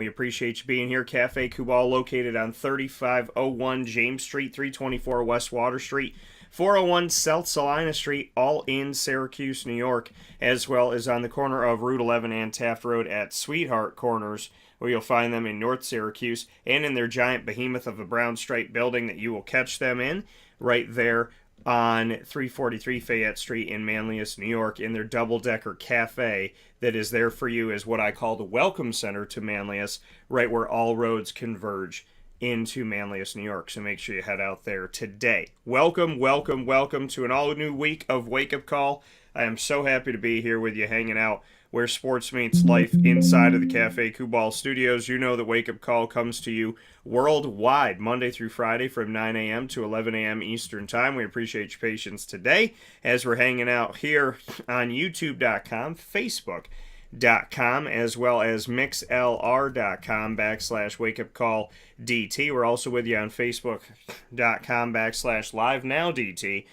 We appreciate you being here. Cafe Kubal, located on 3501 James Street, 324 West Water Street, 401 South Salina Street, all in Syracuse, New York, as well as on the corner of Route 11 and Taft Road at Sweetheart Corners, where you'll find them in North Syracuse, and in their giant behemoth of a brown stripe building that you will catch them in right there on 343 Fayette Street in Manlius, New York, in their double-decker cafe that is there for you as what I call the welcome center to Manlius, right where all roads converge into Manlius, New York. So make sure you head out there today. Welcome to an all-new week of Wake Up Call. I am so happy to be here with you, hanging out where sports meets life inside of the Cafe Kubal studios. You know that Wake Up Call comes to you worldwide, Monday through Friday from 9 a.m. to 11 a.m. Eastern Time. We appreciate your patience today as we're hanging out here on YouTube.com, Facebook.com, as well as mixlr.com/wakeupcalldt. We're also with you on Facebook.com/live-now-DT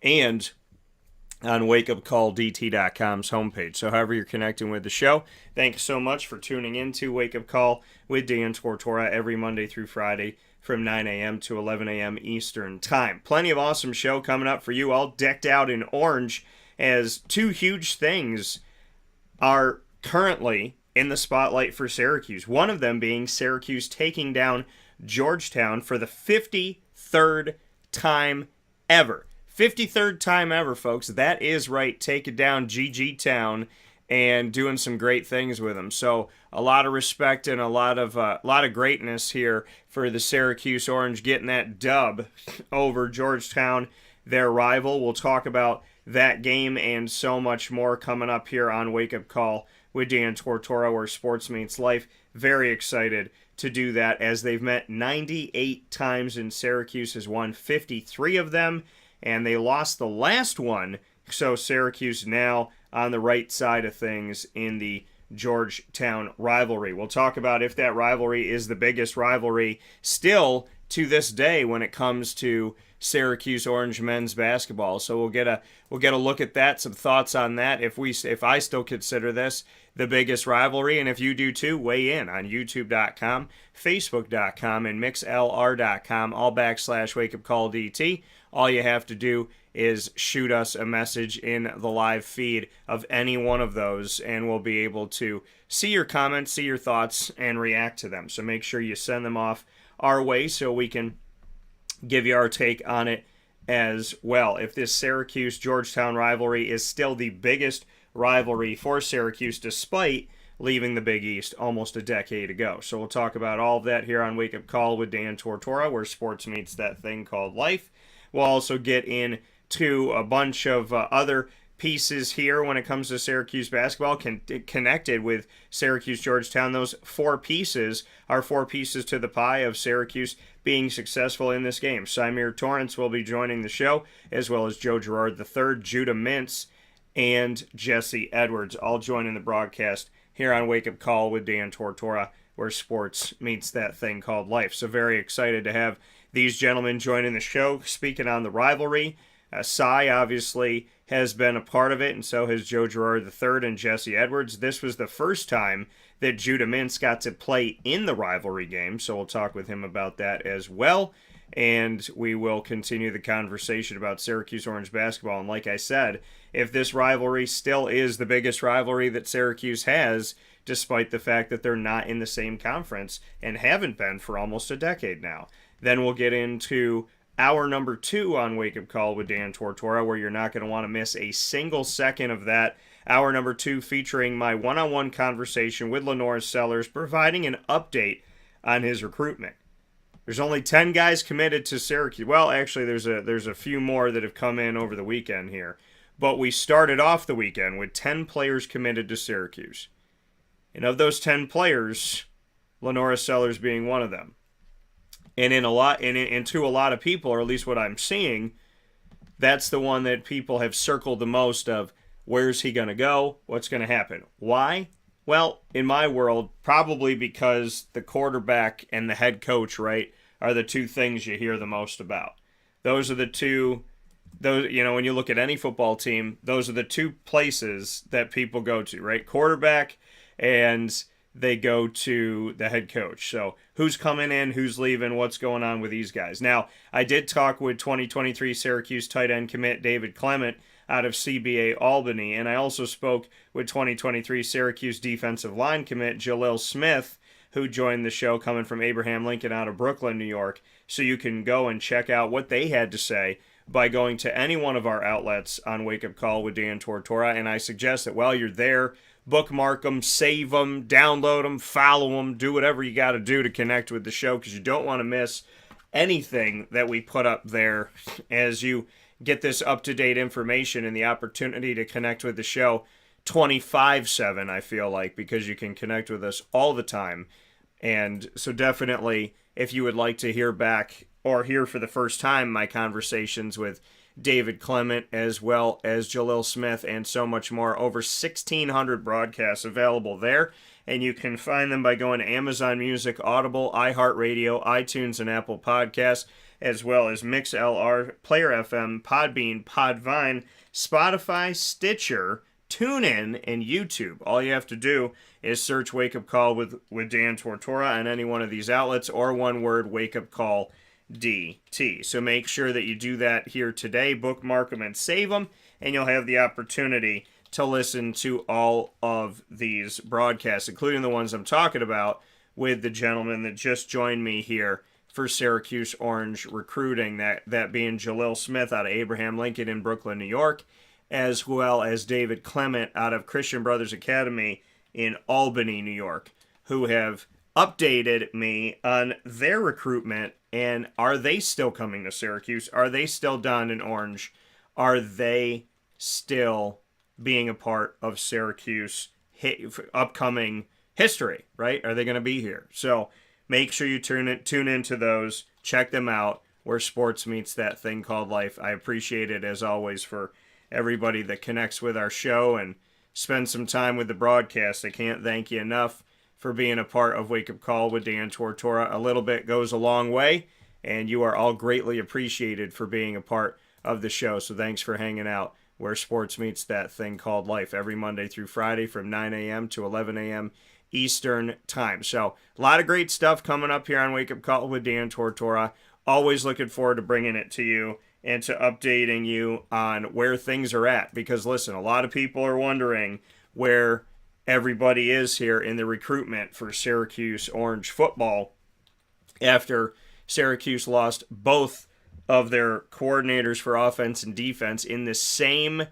and on wakeupcalldt.com's homepage. So however you're connecting with the show, thanks so much for tuning in to Wake Up Call with Dan Tortora every Monday through Friday from 9 a.m. to 11 a.m. Eastern Time. Plenty of awesome show coming up for you, all decked out in orange, as two huge things are currently in the spotlight for Syracuse. One of them being Syracuse taking down Georgetown for the 53rd time ever. 53rd time ever, folks. That is right. Take it down, GG Town, and doing some great things with them. So a lot of respect and a lot of greatness here for the Syracuse Orange getting that dub over Georgetown, their rival. We'll talk about that game and so much more coming up here on Wake Up Call with Dan Tortora, where sports meets life. Very excited to do that, as they've met 98 times and Syracuse has won 53 of them. And they lost the last one, so Syracuse now on the right side of things in the Georgetown rivalry. We'll talk about if that rivalry is the biggest rivalry still to this day when it comes to Syracuse Orange men's basketball. So we'll get a look at that, some thoughts on that. If I still consider this the biggest rivalry, and if you do too, weigh in on YouTube.com, Facebook.com, and mixlr.com, all /wakeupcalldt. All you have to do is shoot us a message in the live feed of any one of those, and we'll be able to see your comments, see your thoughts, and react to them. So make sure you send them off our way so we can give you our take on it as well. If this Syracuse-Georgetown rivalry is still the biggest rivalry for Syracuse, despite leaving the Big East almost a decade ago. So we'll talk about all of that here on Wake Up Call with Dan Tortora, where sports meets that thing called life. We'll also get into a bunch of other pieces here when it comes to Syracuse basketball connected with Syracuse-Georgetown. Those four pieces are four pieces to the pie of Syracuse being successful in this game. Symir Torrence will be joining the show, as well as Joe Girard III, Judah Mintz, and Jesse Edwards, all joining the broadcast here on Wake Up Call with Dan Tortora, where sports meets that thing called life. So very excited to have these gentlemen joining the show, speaking on the rivalry. Cy obviously has been a part of it, and so has Joe Girard III and Jesse Edwards. This was the first time that Judah Mintz got to play in the rivalry game, so we'll talk with him about that as well. And we will continue the conversation about Syracuse Orange basketball. And like I said, if this rivalry still is the biggest rivalry that Syracuse has, despite the fact that they're not in the same conference and haven't been for almost a decade now, then we'll get into hour number 2 on Wake Up Call with Dan Tortora, where you're not going to want to miss a single second of that. Hour number 2 featuring my one-on-one conversation with LaNorris Sellers, providing an update on his recruitment. There's only 10 guys committed to Syracuse. Well, actually, there's a few more that have come in over the weekend here. But we started off the weekend with 10 players committed to Syracuse. And of those 10 players, LaNorris Sellers being one of them. And to a lot of people, or at least what I'm seeing, that's the one that people have circled the most of. Where's he going to go? What's going to happen? Why? Well, in my world, probably because the quarterback and the head coach, right, are the two things you hear the most about. Those are the two, when you look at any football team, those are the two places that people go to, right? Quarterback and they go to the head coach. So who's coming in, who's leaving, what's going on with these guys. Now, I did talk with 2023 Syracuse tight end commit David Clement out of CBA Albany, and I also spoke with 2023 Syracuse defensive line commit Jalil Smith, who joined the show coming from Abraham Lincoln out of Brooklyn, New York. So you can go and check out what they had to say by going to any one of our outlets on Wake Up Call with Dan Tortora. And I suggest that while you're there, bookmark them, save them, download them, follow them, do whatever you got to do to connect with the show, because you don't want to miss anything that we put up there as you get this up-to-date information and the opportunity to connect with the show 24/7, I feel like, because you can connect with us all the time. And so definitely, if you would like to hear back or hear for the first time my conversations with David Clement as well as Jalil Smith and so much more, over 1,600 broadcasts available there. And you can find them by going to Amazon Music, Audible, iHeartRadio, iTunes, and Apple Podcasts, as well as MixLR, Player FM, Podbean, Podvine, Spotify, Stitcher, TuneIn, and YouTube. All you have to do is search Wake Up Call with Dan Tortora on any one of these outlets, or one word, Wake Up Call DT. So make sure that you do that here today, bookmark them and save them, and you'll have the opportunity to listen to all of these broadcasts, including the ones I'm talking about with the gentleman that just joined me here for Syracuse Orange recruiting, that being Jalil Smith out of Abraham Lincoln in Brooklyn, New York, as well as David Clement out of Christian Brothers Academy in Albany, New York, who have updated me on their recruitment. And are they still coming to Syracuse? Are they still down in Orange? Are they still being a part of Syracuse upcoming history, right? Are they going to be here? So make sure you tune into those. Check them out, where sports meets that thing called life. I appreciate it, as always, for everybody that connects with our show and spends some time with the broadcast. I can't thank you enough for being a part of Wake Up Call with Dan Tortora. A little bit goes a long way, and you are all greatly appreciated for being a part of the show. So thanks for hanging out where sports meets that thing called life, every Monday through Friday from 9 a.m. to 11 a.m. Eastern Time. So a lot of great stuff coming up here on Wake Up Call with Dan Tortora. Always looking forward to bringing it to you and to updating you on where things are at. Because listen, a lot of people are wondering where everybody is here in the recruitment for Syracuse Orange football after Syracuse lost both of their coordinators for offense and defense in the same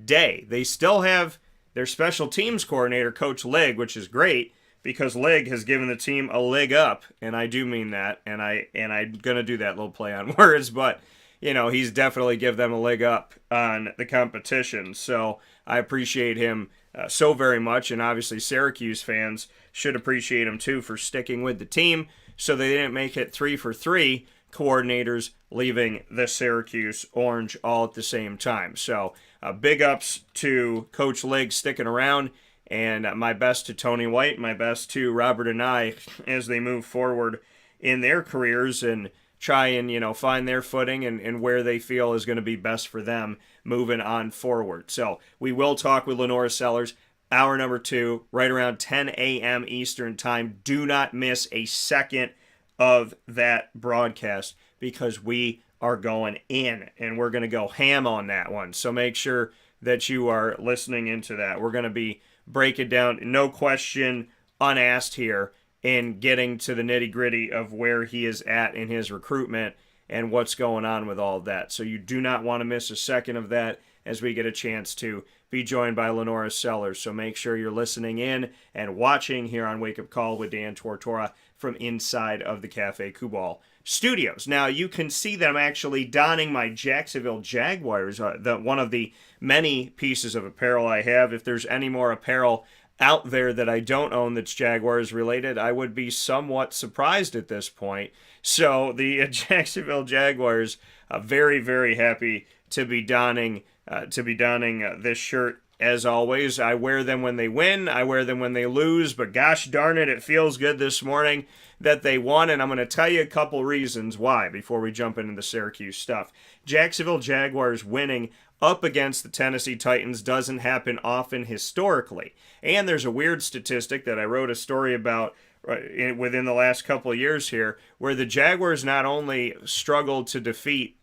day. They still have their special teams coordinator, Coach Ligg, which is great, because Ligg has given the team a leg up, and I do mean that, and I'm going to do that little play on words, but you know, he's definitely give them a leg up on the competition. So I appreciate him so very much, and obviously Syracuse fans should appreciate him too for sticking with the team, so they didn't make it 3 for 3 coordinators leaving the Syracuse Orange all at the same time. So big ups to Coach Ligg sticking around, and my best to Tony White, my best to Robert Anae as they move forward in their careers and try and, you know, find their footing and where they feel is going to be best for them moving on forward. So we will talk with LaNorris Sellers, hour number 2, right around 10 a.m. Eastern Time. Do not miss a second of that broadcast, because we are going in and we're going to go ham on that one. So make sure that you are listening into that. We're going to be breaking down, no question unasked here, in getting to the nitty-gritty of where he is at in his recruitment and what's going on with all of that. So you do not want to miss a second of that as we get a chance to be joined by LaNorris Sellers. So make sure you're listening in and watching here on Wake Up Call with Dan Tortora from inside of the Cafe Kubal studios. Now, you can see that I'm actually donning my Jacksonville Jaguars, one of the many pieces of apparel I have. If there's any more apparel out there that I don't own that's Jaguars related, I would be somewhat surprised at this point. So the Jacksonville Jaguars, very, very happy to be donning this shirt. As always, I wear them when they win, I wear them when they lose, but gosh darn it, it feels good this morning that they won, and I'm going to tell you a couple reasons why before we jump into the Syracuse stuff. Jacksonville Jaguars winning up against the Tennessee Titans doesn't happen often historically. And there's a weird statistic that I wrote a story about within the last couple of years here, where the Jaguars not only struggled to defeat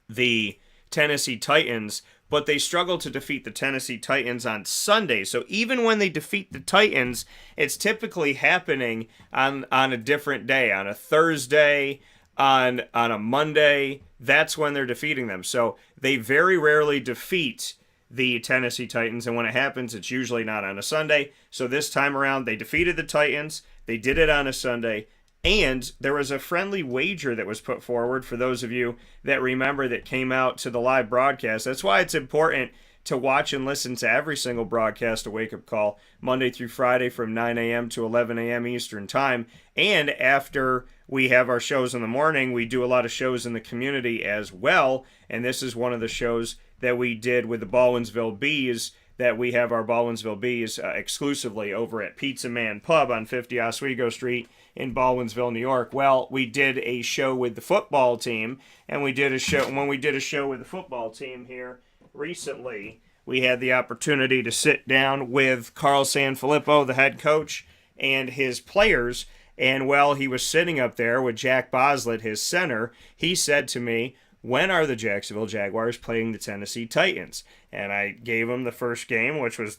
the Tennessee Titans, but they struggle to defeat the Tennessee Titans on Sunday. So even when they defeat the Titans, it's typically happening on a different day, on a Thursday, on a Monday. That's when they're defeating them. So they very rarely defeat the Tennessee Titans, and when it happens, it's usually not on a Sunday. So this time around, they defeated the Titans. They did it on a Sunday. And there was a friendly wager that was put forward for those of you that remember that came out to the live broadcast. That's why it's important to watch and listen to every single broadcast of Wake Up Call, Monday through Friday from 9 a.m. to 11 a.m. Eastern Time. And after we have our shows in the morning, we do a lot of shows in the community as well. And this is one of the shows that we did with the Baldwinsville Bees, that we have our Baldwinsville Bees exclusively over at Pizza Man Pub on 50 Oswego Street in Baldwinsville, New York. Well, we did a show with the football team, and when we did a show with the football team here recently, we had the opportunity to sit down with Carl Sanfilippo, the head coach, and his players. And while he was sitting up there with Jack Boslett, his center, he said to me, "When are the Jacksonville Jaguars playing the Tennessee Titans?" And I gave him the first game, which was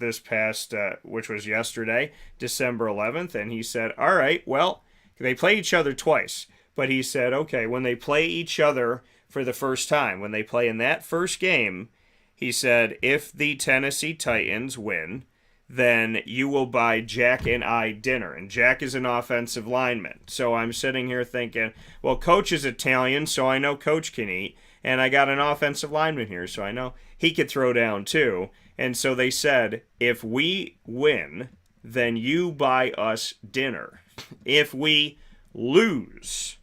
which was yesterday, December 11th. And he said, "All right, well, they play each other twice." But he said, okay, when they play each other for the first time, when they play in that first game, he said, if the Tennessee Titans win, then you will buy Jack and I dinner. And Jack is an offensive lineman. So I'm sitting here thinking, well, Coach is Italian, so I know Coach can eat. And I got an offensive lineman here, so I know he could throw down too. And so they said, if we win, then you buy us dinner. If we lose,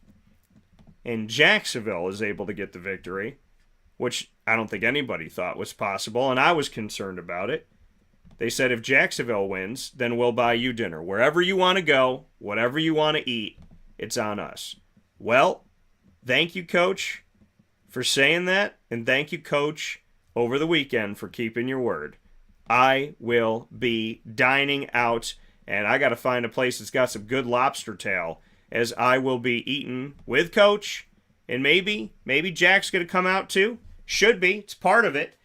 and Jacksonville is able to get the victory, which I don't think anybody thought was possible, and I was concerned about it, they said if Jacksonville wins, then we'll buy you dinner. Wherever you want to go, whatever you want to eat, it's on us. Well, thank you, Coach, for saying that, and thank you, Coach, over the weekend for keeping your word. I will be dining out, and I got to find a place that's got some good lobster tail, as I will be eating with Coach, and maybe Jack's going to come out too. Should be. It's part of it.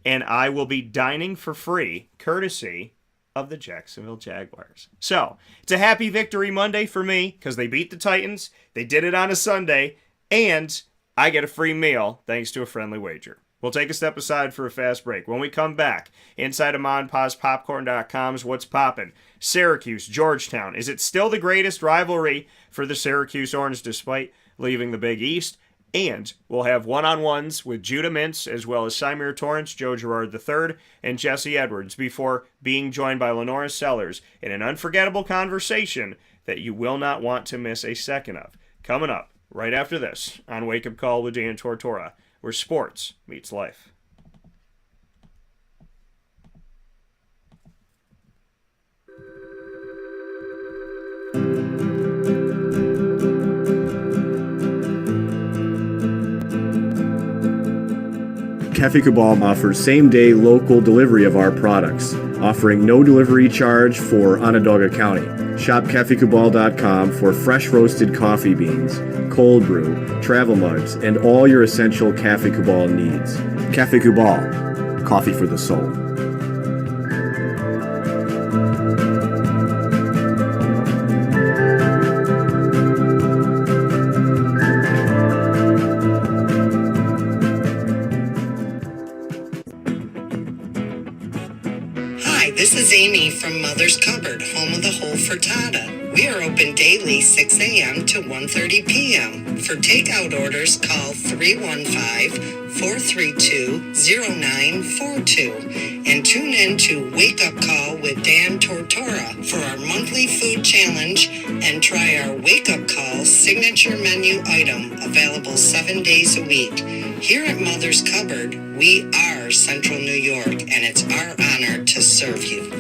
And I will be dining for free, courtesy of the Jacksonville Jaguars. So, it's a happy victory Monday for me, because they beat the Titans, they did it on a Sunday, and I get a free meal thanks to a friendly wager. We'll take a step aside for a fast break. When we come back, inside of MonPazPopcorn.com's What's Poppin'? Syracuse, Georgetown. Is it still the greatest rivalry for the Syracuse Orange despite leaving the Big East? And we'll have one-on-ones with Judah Mintz, as well as Symir Torrence, Joe Girard III, and Jesse Edwards, before being joined by LaNorris Sellers in an unforgettable conversation that you will not want to miss a second of. Coming up right after this on Wake Up Call with Dan Tortora, where sports meets life. Cafe Cabal offers same-day local delivery of our products, offering no delivery charge for Onondaga County. Shop cafecabal.com for fresh roasted coffee beans, cold brew, travel mugs, and all your essential Cafe Cabal needs. Cafe Cabal, coffee for the soul. This is Amy from Mother's Cupboard, home of the whole frittata. We are open daily 6 a.m. to 1:30 p.m. For takeout orders, call 315-432-0942 and tune in to Wake Up Call with Dan Tortora for our monthly food challenge and try our Wake Up Call signature menu item available 7 days a week. Here at Mother's Cupboard, we are Central New York, and it's our honor to serve you.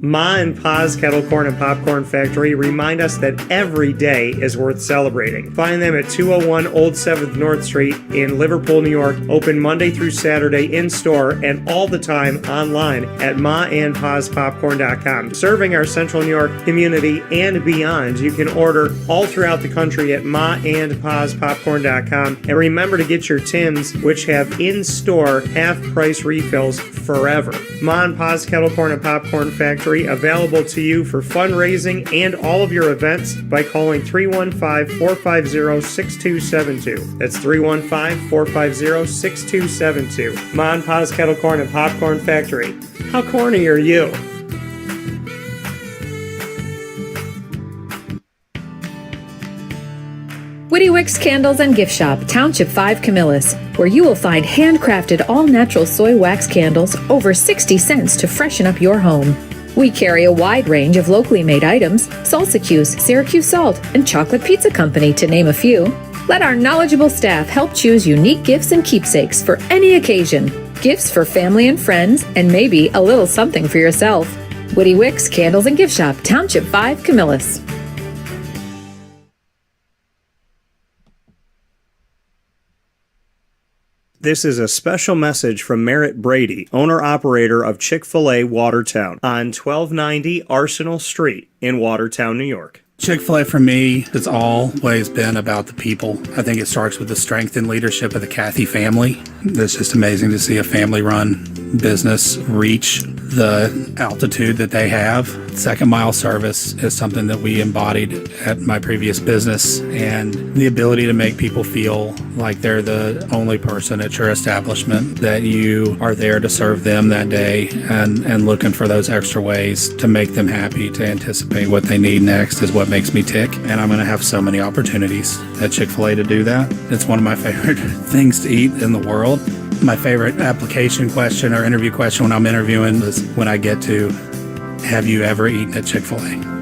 Ma and Pa's Kettle Corn and Popcorn Factory remind us that every day is worth celebrating. Find them at 201 Old 7th North Street in Liverpool, New York. Open Monday through Saturday in-store and all the time online at maandpaspopcorn.com. Serving our Central New York community and beyond, you can order all throughout the country at maandpaspopcorn.com. And remember to get your tins, which have in-store half-price refills forever. Ma and Pa's Kettle Corn and Popcorn Factory, available to you for fundraising and all of your events by calling 315-450-6272. That's 315-450-6272. Ma and Pa's Kettle Corn and Popcorn Factory. How corny are you? Witty Wicks Candles and Gift Shop, Township 5 Camillus, where you will find handcrafted all-natural soy wax candles over 60 cents to freshen up your home. We carry a wide range of locally made items, Salsicuse, Syracuse Salt, and Chocolate Pizza Company, to name a few. Let our knowledgeable staff help choose unique gifts and keepsakes for any occasion. Gifts for family and friends, and maybe a little something for yourself. Witty Wicks Candles and Gift Shop, Township 5 Camillus. This is a special message from Merritt Brady, owner-operator of Chick-fil-A Watertown on 1290 Arsenal Street in Watertown, New York. Chick-fil-A for me has always been about the people. I think it starts with the strength and leadership of the Cathy family. It's just amazing to see a family-run business reach the altitude that they have. Second mile service is something that we embodied at my previous business, and the ability to make people feel like they're the only person at your establishment, that you are there to serve them that day and looking for those extra ways to make them happy, to anticipate what they need next is what makes me tick. And I'm going to have so many opportunities at Chick-fil-A to do that. It's one of my favorite things to eat in the world. My favorite application question or interview question when I'm interviewing is when I get to, have you ever eaten at Chick-fil-A?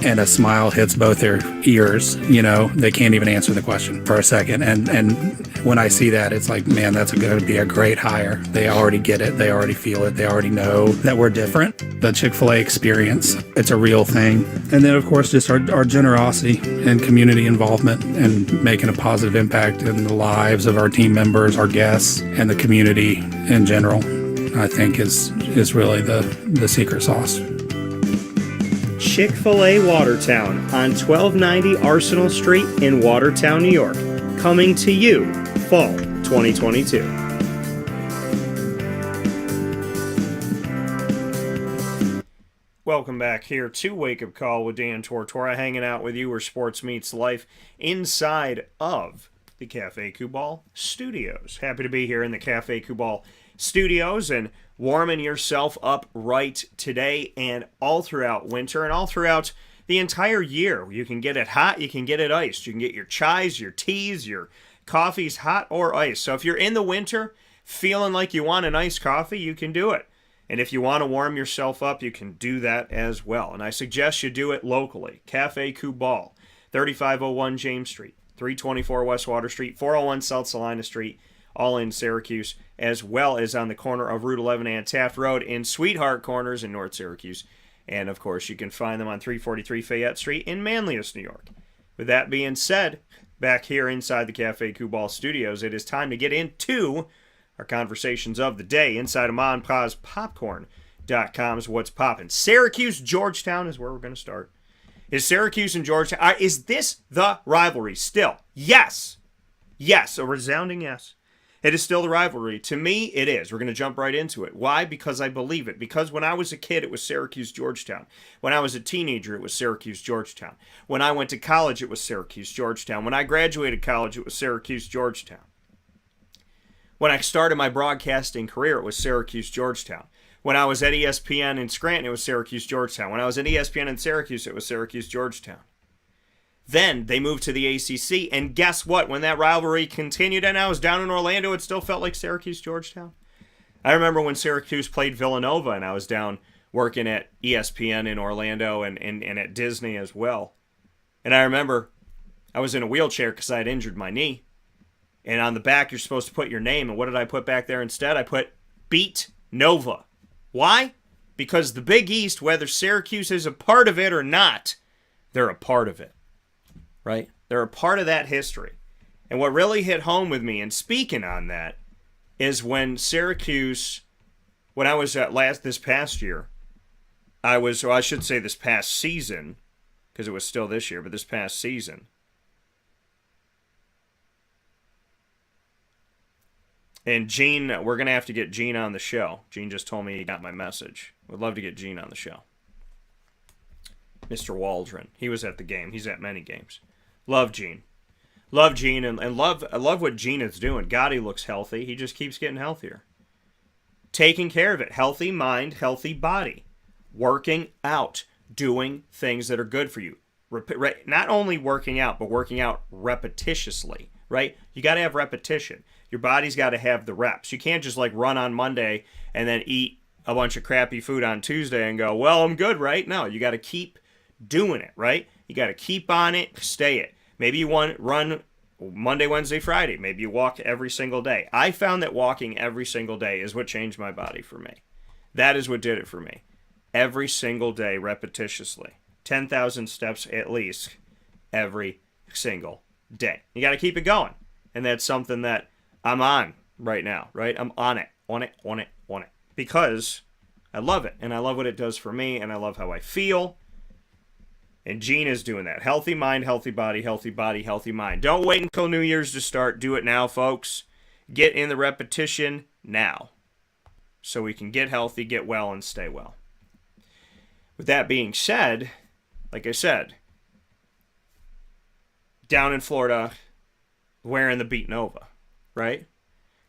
And a smile hits both their ears. You know, they can't even answer the question for a second. And when I see that, it's like, man, that's going to be a great hire. They already get it. They already feel it. They already know that we're different. The Chick-fil-A experience, it's a real thing. And then, of course, just our generosity and community involvement and making a positive impact in the lives of our team members, our guests, and the community in general, I think is really the secret sauce. Chick-fil-A Watertown on 1290 Arsenal Street in Watertown, New York. Coming to you, fall 2022. Welcome back here to Wake Up Call with Dan Tortora, hanging out with you where sports meets life inside of the Cafe Kubal Studios. Happy to be here in the Cafe Kubal Studios and warming yourself up right today and all throughout winter and all throughout the entire year. You can get it hot, you can get it iced. You can get your chais, your teas, your coffees hot or iced. So if you're in the winter feeling like you want an iced coffee, you can do it. And if you want to warm yourself up, you can do that as well. And I suggest you do it locally. Cafe Kubal, 3501 James Street, 324 West Water Street, 401 South Salina Street, all in Syracuse, as well as on the corner of Route 11 and Taft Road in Sweetheart Corners in North Syracuse. And, of course, you can find them on 343 Fayette Street in Manlius, New York. With that being said, back here inside the Cafe Kubal Studios, it is time to get into our conversations of the day inside of MonPosPopcorn.com's What's Poppin'. Syracuse, Georgetown is where we're going to start. Is Syracuse and Georgetown, is this the rivalry still? Yes. Yes, a resounding yes. It is still the rivalry. To me, it is. We're going to jump right into it. Why? Because I believe it. Because when I was a kid, it was Syracuse-Georgetown. When I was a teenager, it was Syracuse-Georgetown. When I went to college, it was Syracuse-Georgetown. When I graduated college, it was Syracuse-Georgetown. When I started my broadcasting career, it was Syracuse-Georgetown. When I was at ESPN in Scranton, it was Syracuse-Georgetown. When I was at ESPN in Syracuse, it was Syracuse-Georgetown. Then they moved to the ACC, and guess what? When that rivalry continued and I was down in Orlando, it still felt like Syracuse-Georgetown. I remember when Syracuse played Villanova, and I was down working at ESPN in Orlando and at Disney as well. And I remember I was in a wheelchair because I had injured my knee. And on the back, you're supposed to put your name. And what did I put back there instead? I put Beat Nova. Why? Because the Big East, whether Syracuse is a part of it or not, they're a part of it, right? They're a part of that history. And what really hit home with me, and speaking on that, is when Syracuse, when I was this past year, I should say this past season, because it was still this year, but this past season. And Gene, we're going to have to get Gene on the show. Gene just told me he got my message. Would love to get Gene on the show. Mr. Waldron. He was at the game. He's at many games. Love Gene. Love Gene, and I love what Gene is doing. God, he looks healthy. He just keeps getting healthier. Taking care of it. Healthy mind, healthy body. Working out. Doing things that are good for you. Not only working out, but working out repetitiously, right? You got to have repetition. Your body's got to have the reps. You can't just like run on Monday and then eat a bunch of crappy food on Tuesday and go, well, I'm good, right? No, you got to keep doing it, right? You got to keep on it, stay it. Maybe you run Monday, Wednesday, Friday. Maybe you walk every single day. I found that walking every single day is what changed my body for me. That is what did it for me. Every single day, repetitiously. 10,000 steps at least every single day. You got to keep it going. And that's something that I'm on right now, right? I'm on it. Because I love it. And I love what it does for me. And I love how I feel. And Gene is doing that. Healthy mind, healthy body, healthy mind. Don't wait until New Year's to start. Do it now, folks. Get in the repetition now. So we can get healthy, get well, and stay well. With that being said, like I said, down in Florida, wearing the Beat Nova, right?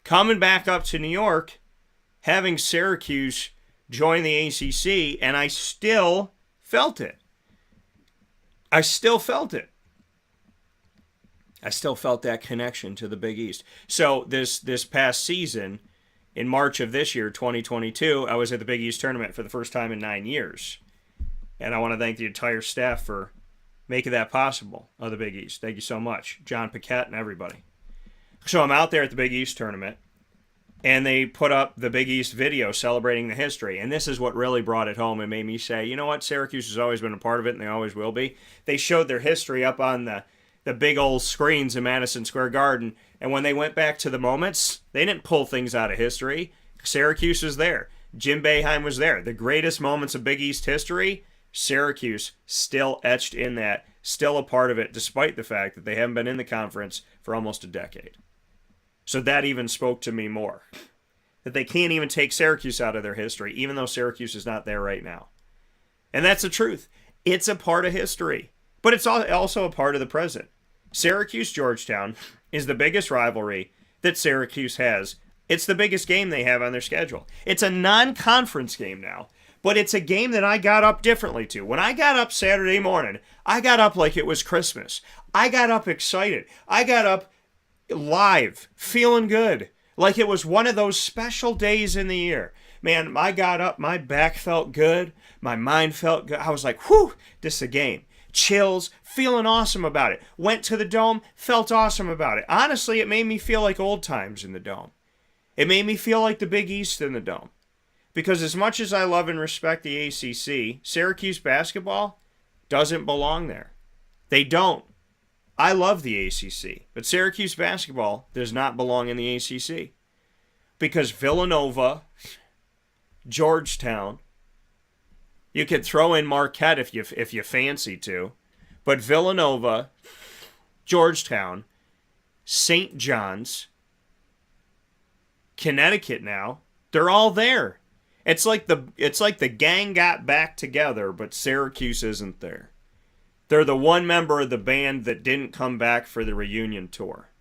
Coming back up to New York, having Syracuse join the ACC, and I still felt it. I still felt that connection to the Big East. So this past season, in March of this year, 2022, I was at the Big East tournament for the first time in 9 years. And I want to thank the entire staff for making that possible of the Big East. Thank you so much. John Paquette and everybody. So I'm out there at the Big East tournament, and they put up the Big East video celebrating the history. And this is what really brought it home and made me say, you know what? Syracuse has always been a part of it, and they always will be. They showed their history up on the big old screens in Madison Square Garden. And when they went back to the moments, they didn't pull things out of history. Syracuse was there. Jim Boeheim was there. The greatest moments of Big East history, Syracuse still etched in that, still a part of it, despite the fact that they haven't been in the conference for almost a decade. So that even spoke to me more. That they can't even take Syracuse out of their history, even though Syracuse is not there right now. And that's the truth. It's a part of history. But it's also a part of the present. Syracuse-Georgetown is the biggest rivalry that Syracuse has. It's the biggest game they have on their schedule. It's a non-conference game now. But it's a game that I got up differently to. When I got up Saturday morning, I got up like it was Christmas. I got up excited. I got up live, feeling good. Like it was one of those special days in the year. Man, I got up, my back felt good. My mind felt good. I was like, whew, this is a game. Chills, feeling awesome about it. Went to the Dome, felt awesome about it. Honestly, it made me feel like old times in the Dome. It made me feel like the Big East in the Dome. Because as much as I love and respect the ACC, Syracuse basketball doesn't belong there. They don't. I love the ACC, but Syracuse basketball does not belong in the ACC. Because Villanova, Georgetown, you could throw in Marquette if you fancy to, but Villanova, Georgetown, St. John's, Connecticut now, they're all there. It's like the gang got back together, but Syracuse isn't there. They're the one member of the band that didn't come back for the reunion tour.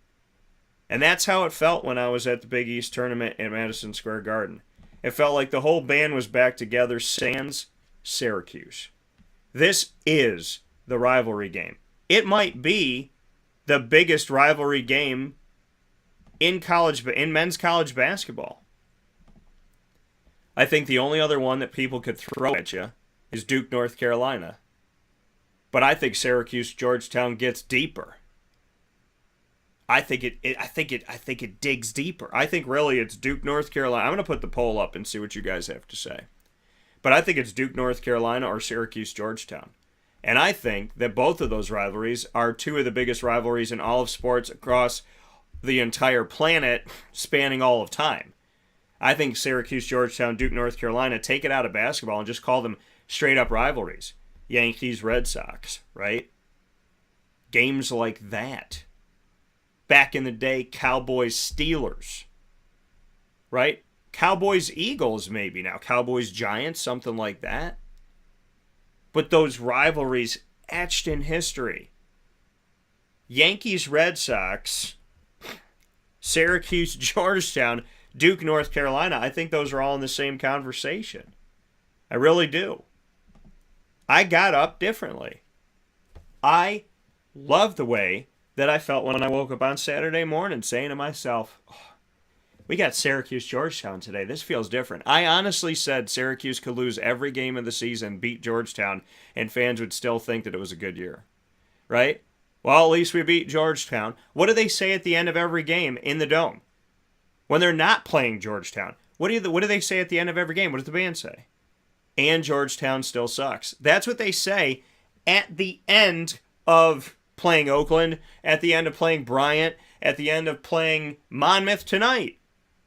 And that's how it felt when I was at the Big East tournament in Madison Square Garden. It felt like the whole band was back together, sans Syracuse. This is the rivalry game. It might be the biggest rivalry game in men's college basketball. I think the only other one that people could throw at you is Duke, North Carolina. But I think Syracuse, Georgetown gets deeper. I think it digs deeper. I think really it's Duke, North Carolina. I'm going to put the poll up and see what you guys have to say. But I think it's Duke, North Carolina, or Syracuse, Georgetown. And I think that both of those rivalries are two of the biggest rivalries in all of sports across the entire planet, spanning all of time. I think Syracuse, Georgetown, Duke, North Carolina, take it out of basketball and just call them straight-up rivalries. Yankees, Red Sox, right? Games like that. Back in the day, Cowboys, Steelers, right? Cowboys, Eagles, maybe now. Cowboys, Giants, something like that. But those rivalries etched in history. Yankees, Red Sox, Syracuse, Georgetown, Duke, North Carolina. I think those are all in the same conversation. I really do. I got up differently. I love the way that I felt when I woke up on Saturday morning saying to myself, oh, we got Syracuse, Georgetown today. This feels different. I honestly said Syracuse could lose every game of the season, beat Georgetown, and fans would still think that it was a good year. Right? Well, at least we beat Georgetown. What do they say at the end of every game in the Dome? When they're not playing Georgetown, what do they say at the end of every game? What does the band say? And Georgetown still sucks. That's what they say at the end of playing Oakland, at the end of playing Bryant, at the end of playing Monmouth tonight.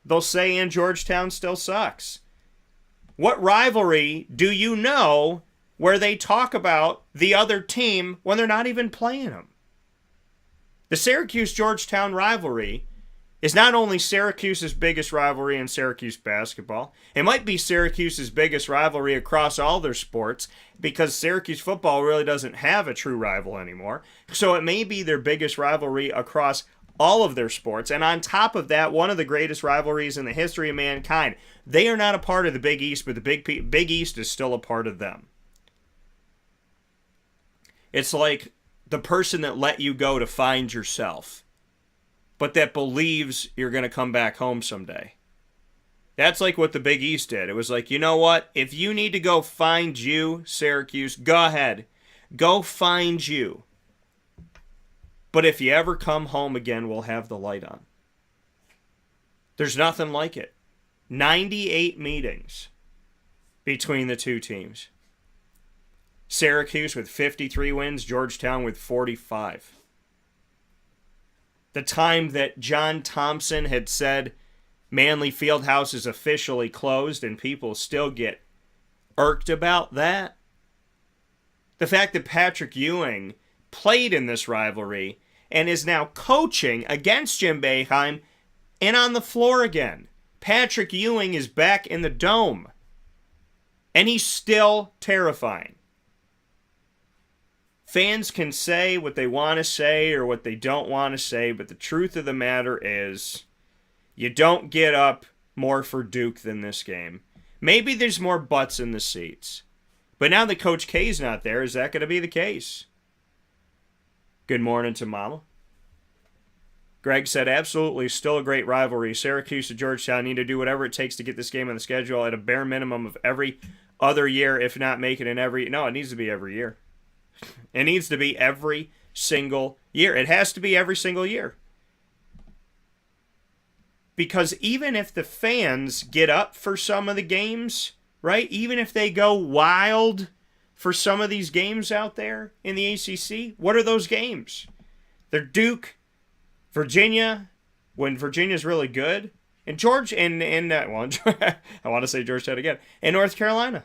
They'll say, and Georgetown still sucks. What rivalry do you know where they talk about the other team when they're not even playing them? The Syracuse-Georgetown rivalry is not only Syracuse's biggest rivalry in Syracuse basketball, it might be Syracuse's biggest rivalry across all their sports because Syracuse football really doesn't have a true rival anymore. So it may be their biggest rivalry across all of their sports. And on top of that, one of the greatest rivalries in the history of mankind. They are not a part of the Big East, but the Big East is still a part of them. It's like the person that let you go to find yourself, but that believes you're going to come back home someday. That's like what the Big East did. It was like, you know what? If you need to go find you, Syracuse, go ahead. Go find you. But if you ever come home again, we'll have the light on. There's nothing like it. 98 meetings between the two teams. Syracuse with 53 wins, Georgetown with 45. The time that John Thompson had said Manley Fieldhouse is officially closed and people still get irked about that. The fact that Patrick Ewing played in this rivalry and is now coaching against Jim Boeheim and on the floor again. Patrick Ewing is back in the Dome. And he's still terrifying. Fans can say what they want to say or what they don't want to say, but the truth of the matter is you don't get up more for Duke than this game. Maybe there's more butts in the seats. But now that Coach K's not there, is that going to be the case? Good morning to Mama. Greg said, absolutely, still a great rivalry. Syracuse and Georgetown need to do whatever it takes to get this game on the schedule at a bare minimum of every other year, if not make it in every... No, it needs to be every year. It needs to be every single year. It has to be every single year. Because even if the fans get up for some of the games, right? Even if they go wild for some of these games out there in the ACC, what are those games? They're Duke, Virginia, when Virginia's really good, and I want to say Georgetown again, and North Carolina.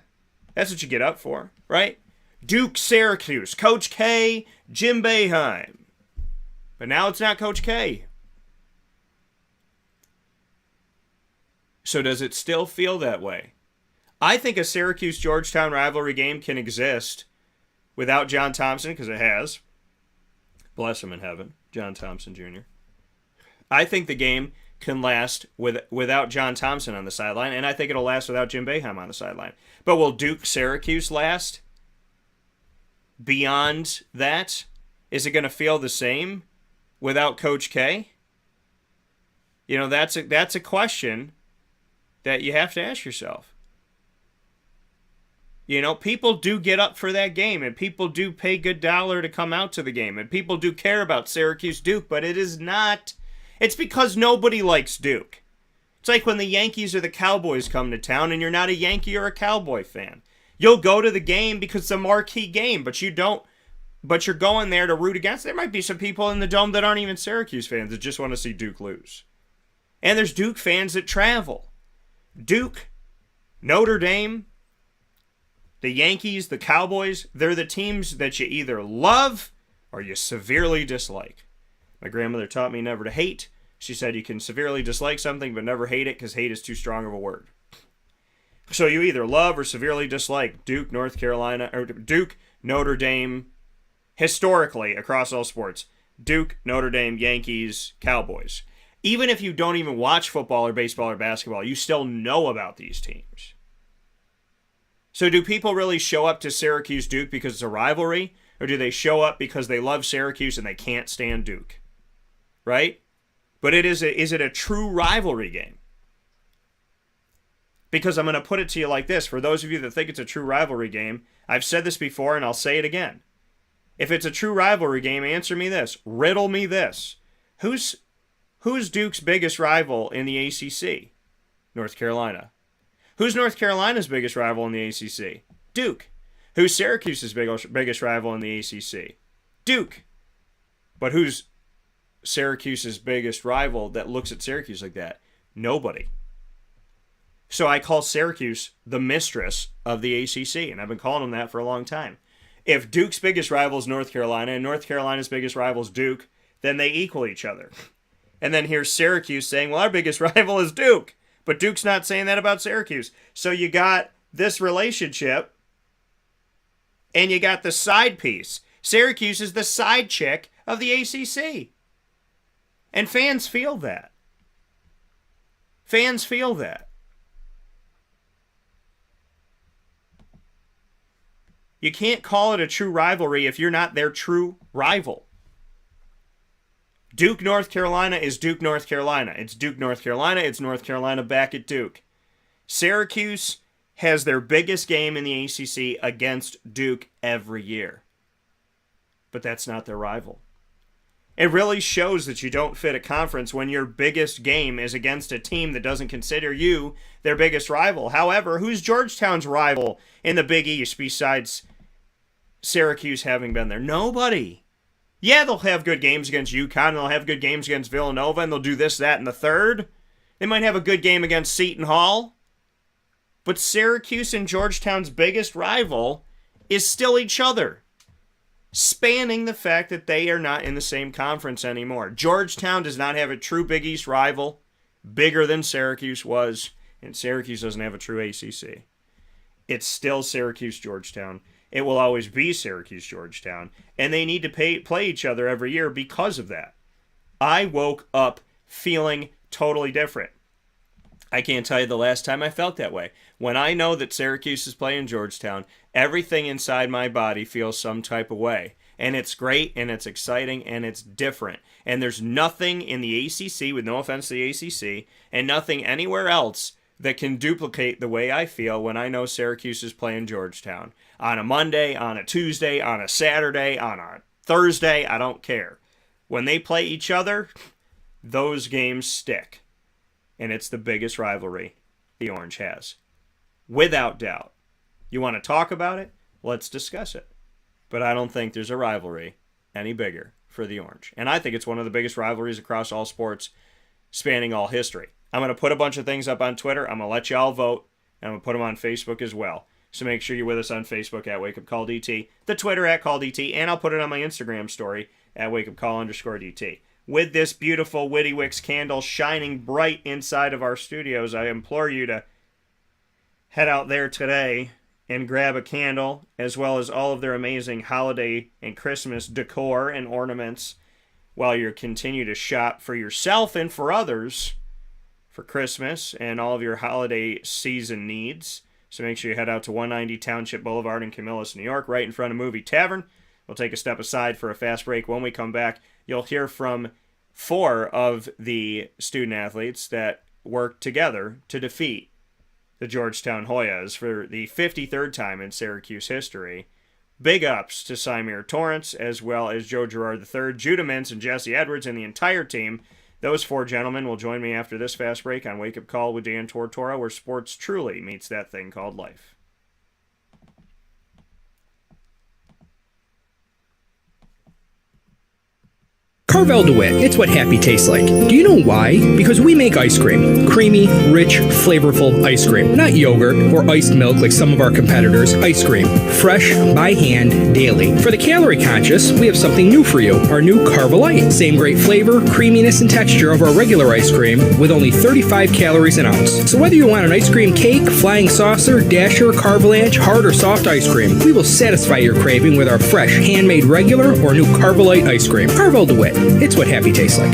That's what you get up for, right? Duke, Syracuse, Coach K, Jim Boeheim. But now it's not Coach K. So does it still feel that way? I think a Syracuse-Georgetown rivalry game can exist without John Thompson, because it has. Bless him in heaven, John Thompson Jr. I think the game can last without John Thompson on the sideline, and I think it'll last without Jim Boeheim on the sideline. But will Duke-Syracuse last? Beyond that, is it going to feel the same without Coach K? You know, that's a question that you have to ask yourself. You know, people do get up for that game, and people do pay good dollar to come out to the game, and people do care about Syracuse Duke, but it is not... It's because nobody likes Duke. It's like when the Yankees or the Cowboys come to town and you're not a Yankee or a Cowboy fan. You'll go to the game because it's a marquee game, but you're going there to root against. There might be some people in the Dome that aren't even Syracuse fans that just want to see Duke lose. And there's Duke fans that travel. Duke, Notre Dame, the Yankees, the Cowboys, they're the teams that you either love or you severely dislike. My grandmother taught me never to hate. She said you can severely dislike something but never hate it because hate is too strong of a word. So you either love or severely dislike Duke, North Carolina, or Duke, Notre Dame, historically across all sports. Duke, Notre Dame, Yankees, Cowboys. Even if you don't even watch football or baseball or basketball, you still know about these teams. So do people really show up to Syracuse Duke because it's a rivalry? Or do they show up because they love Syracuse and they can't stand Duke? Right? But is it a true rivalry game? Because I'm going to put it to you like this. For those of you that think it's a true rivalry game, I've said this before and I'll say it again. If it's a true rivalry game, answer me this. Riddle me this. Who's Duke's biggest rival in the ACC? North Carolina. Who's North Carolina's biggest rival in the ACC? Duke. Who's Syracuse's biggest rival in the ACC? Duke. But who's Syracuse's biggest rival that looks at Syracuse like that? Nobody. So I call Syracuse the mistress of the ACC, and I've been calling them that for a long time. If Duke's biggest rival is North Carolina and North Carolina's biggest rival is Duke, then they equal each other. And then here's Syracuse saying, well, our biggest rival is Duke. But Duke's not saying that about Syracuse. So you got this relationship, and you got the side piece. Syracuse is the side chick of the ACC. And fans feel that. Fans feel that. You can't call it a true rivalry if you're not their true rival. Duke, North Carolina is Duke, North Carolina. It's Duke, North Carolina. It's North Carolina back at Duke. Syracuse has their biggest game in the ACC against Duke every year. But that's not their rival. It really shows that you don't fit a conference when your biggest game is against a team that doesn't consider you their biggest rival. However, who's Georgetown's rival in the Big East besides Syracuse having been there? Nobody. Yeah, they'll have good games against UConn, they'll have good games against Villanova, and they'll do this, that, and the third. They might have a good game against Seton Hall. But Syracuse and Georgetown's biggest rival is still each other, spanning the fact that they are not in the same conference anymore. Georgetown does not have a true Big East rival, bigger than Syracuse was, and Syracuse doesn't have a true ACC. It's still Syracuse-Georgetown. It will always be Syracuse-Georgetown, and they need to play each other every year because of that. I woke up feeling totally different. I can't tell you the last time I felt that way. When I know that Syracuse is playing Georgetown, everything inside my body feels some type of way. And it's great, and it's exciting, and it's different. And there's nothing in the ACC, with no offense to the ACC, and nothing anywhere else that can duplicate the way I feel when I know Syracuse is playing Georgetown. On a Monday, on a Tuesday, on a Saturday, on a Thursday, I don't care. When they play each other, those games stick. And it's the biggest rivalry the Orange has. Without doubt. You want to talk about it? Let's discuss it. But I don't think there's a rivalry any bigger for the Orange. And I think it's one of the biggest rivalries across all sports, spanning all history. I'm going to put a bunch of things up on Twitter. I'm going to let y'all vote. And I'm going to put them on Facebook as well. So make sure you're with us on Facebook at Wake Up Call DT, the Twitter at Call DT, and I'll put it on my Instagram story at WakeUpCall_DT. With this beautiful Witty Wicks candle shining bright inside of our studios, I implore you to head out there today and grab a candle, as well as all of their amazing holiday and Christmas decor and ornaments, while you continue to shop for yourself and for others for Christmas and all of your holiday season needs. So make sure you head out to 190 Township Boulevard in Camillus, New York, right in front of Movie Tavern. We'll take a step aside for a fast break. When we come back, you'll hear from 4 of the student-athletes that worked together to defeat the Georgetown Hoyas for the 53rd time in Syracuse history. Big ups to Symir Torrence, as well as Joe Girard III, Judah Mintz, and Jesse Edwards, and the entire team Those four gentlemen will join me after this fast break on Wake Up Call with Dan Tortora, where sports truly meets that thing called life. Carvel DeWitt, it's what happy tastes like. Do you know why? Because we make ice cream. Creamy, rich, flavorful ice cream. Not yogurt or iced milk like some of our competitors. Ice cream. Fresh, by hand, daily. For the calorie conscious, we have something new for you. Our new Carvelite. Same great flavor, creaminess, and texture of our regular ice cream with only 35 calories an ounce. So whether you want an ice cream cake, flying saucer, dasher, carvalanche, hard or soft ice cream, we will satisfy your craving with our fresh, handmade regular or new Carvelite ice cream. Carvel DeWitt. It's what happy tastes like.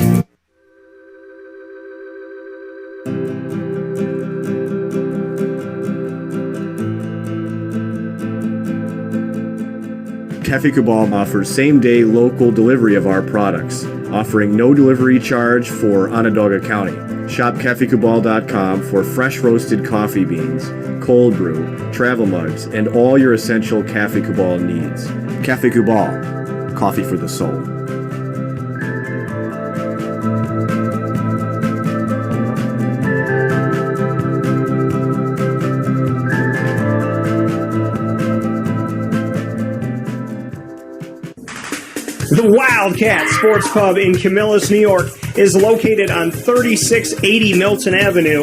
Cafe Cabal offers same-day local delivery of our products, offering no delivery charge for Onondaga County. Shop cafecabal.com for fresh roasted coffee beans, cold brew, travel mugs, and all your essential Cafe Cabal needs. Cafe Cabal, coffee for the soul. The Wildcat Sports Pub in Camillus, New York is located on 3680 Milton Avenue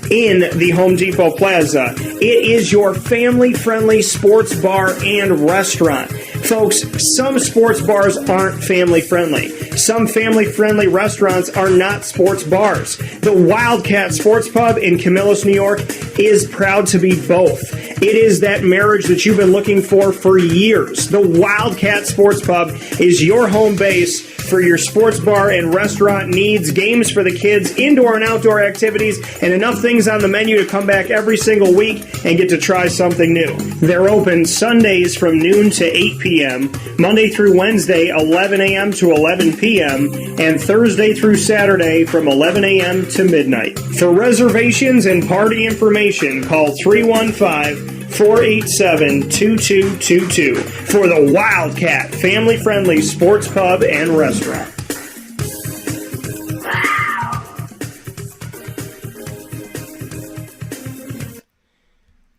in the Home Depot Plaza. It is your family-friendly sports bar and restaurant. Folks, some sports bars aren't family-friendly. Some family-friendly restaurants are not sports bars. The Wildcat Sports Pub in Camillus, New York is proud to be both. It is that marriage that you've been looking for years. The Wildcat Sports Pub is your home base for your sports bar and restaurant needs, games for the kids, indoor and outdoor activities, and enough things on the menu to come back every single week and get to try something new. They're open Sundays from noon to 8 p.m., Monday through Wednesday, 11 a.m. to 11 p.m., and Thursday through Saturday from 11 a.m. to midnight. For reservations and party information, call 315-487-2222 for the Wildcat family-friendly sports pub and restaurant.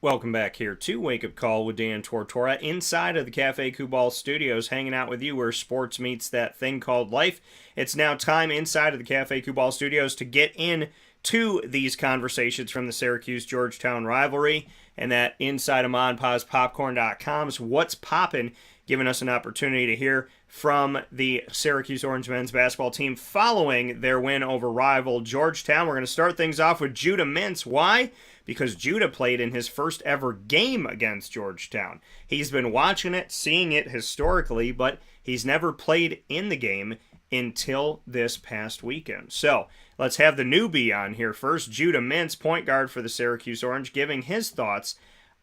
Welcome back here to Wake Up Call with Dan Tortora inside of the Cafe Kubal Studios, hanging out with you where sports meets that thing called life. It's now time inside of the Cafe Kubal Studios to get into these conversations from the Syracuse Georgetown rivalry, and that inside of MonPazPopcorn.com's What's Poppin', giving us an opportunity to hear from the Syracuse Orange men's basketball team following their win over rival Georgetown. We're going to start things off with Judah Mintz. Why? Because Judah played in his first ever game against Georgetown. He's been watching it, seeing it historically, but he's never played in the game until this past weekend. So let's have the newbie on here first. Judah Mintz, point guard for the Syracuse Orange, giving his thoughts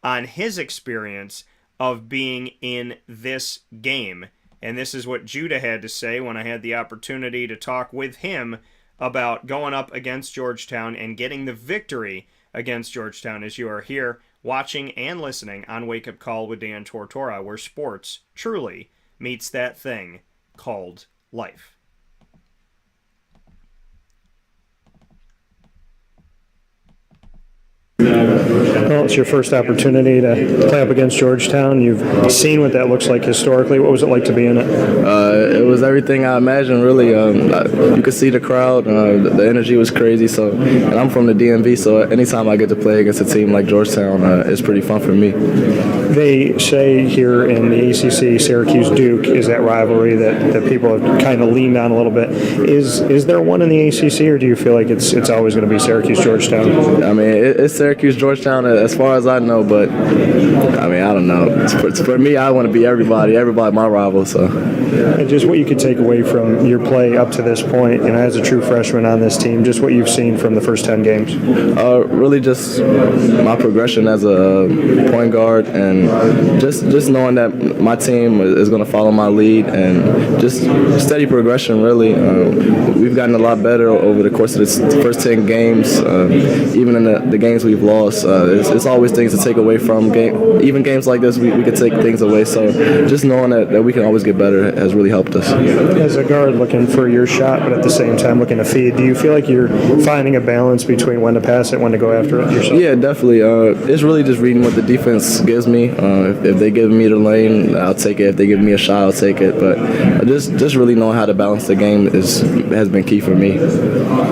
on his experience of being in this game. And this is what Judah had to say when I had the opportunity to talk with him about going up against Georgetown and getting the victory against Georgetown, as you are here watching and listening on Wake Up Call with Dan Tortora, where sports truly meets that thing called life. Well, it's your first opportunity to play up against Georgetown. You've seen what that looks like historically. What was it like to be in it? It was everything I imagined, really. You could see the crowd. The energy was crazy. And I'm from the DMV, so anytime I get to play against a team like Georgetown, it's pretty fun for me. They say here in the ACC, Syracuse-Duke is that rivalry that people have kind of leaned on a little bit. Is there one in the ACC, or do you feel like it's always going to be Syracuse-Georgetown? I mean, it's Syracuse-Georgetown as far as I know, but I mean, I don't know. For me, I want to be everybody my rival. So, and just what you could take away from your play up to this point, and as a true freshman on this team, just what you've seen from the first 10 games. Really, just my progression as a point guard, and just knowing that my team is going to follow my lead, and just steady progression. Really, we've gotten a lot better over the course of this first 10 games. Even in the games we've lost, it's it's always things to take away from even games like this. We could take things away. So just knowing that we can always get better has really helped us. As a guard looking for your shot, but at the same time looking to feed, do you feel like you're finding a balance between when to pass it, when to go after it yourself? Yeah, definitely. It's really just reading what the defense gives me. If they give me the lane, I'll take it. If they give me a shot, I'll take it. But just really knowing how to balance the game has been key for me.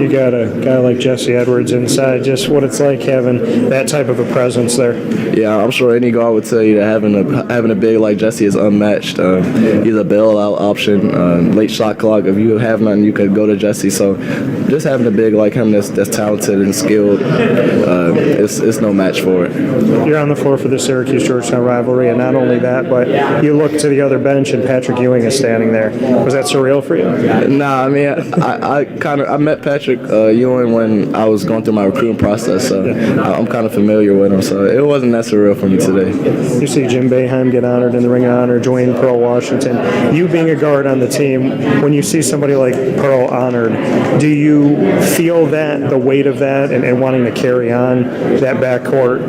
You got a guy like Jesse Edwards inside, just what it's like having that type of a presence there. Yeah, I'm sure any guard would tell you that having a big like Jesse is unmatched. He's a bailout option, late shot clock. If you have nothing, you could go to Jesse. So just having a big like him that's talented and skilled, it's no match for it. You're on the floor for the Syracuse Georgetown rivalry, and not only that, but you look to the other bench and Patrick Ewing is standing there. Was that surreal for you? Nah, I mean, I met Patrick Ewing when I was going through my recruiting process, so I'm kind of familiar with him. So it wasn't that surreal for me today. You see Jim Boeheim get honored in the Ring of Honor, Dwayne Pearl Washington. You being a guard on the team, when you see somebody like Pearl honored, do you feel the weight of that and wanting to carry on that backcourt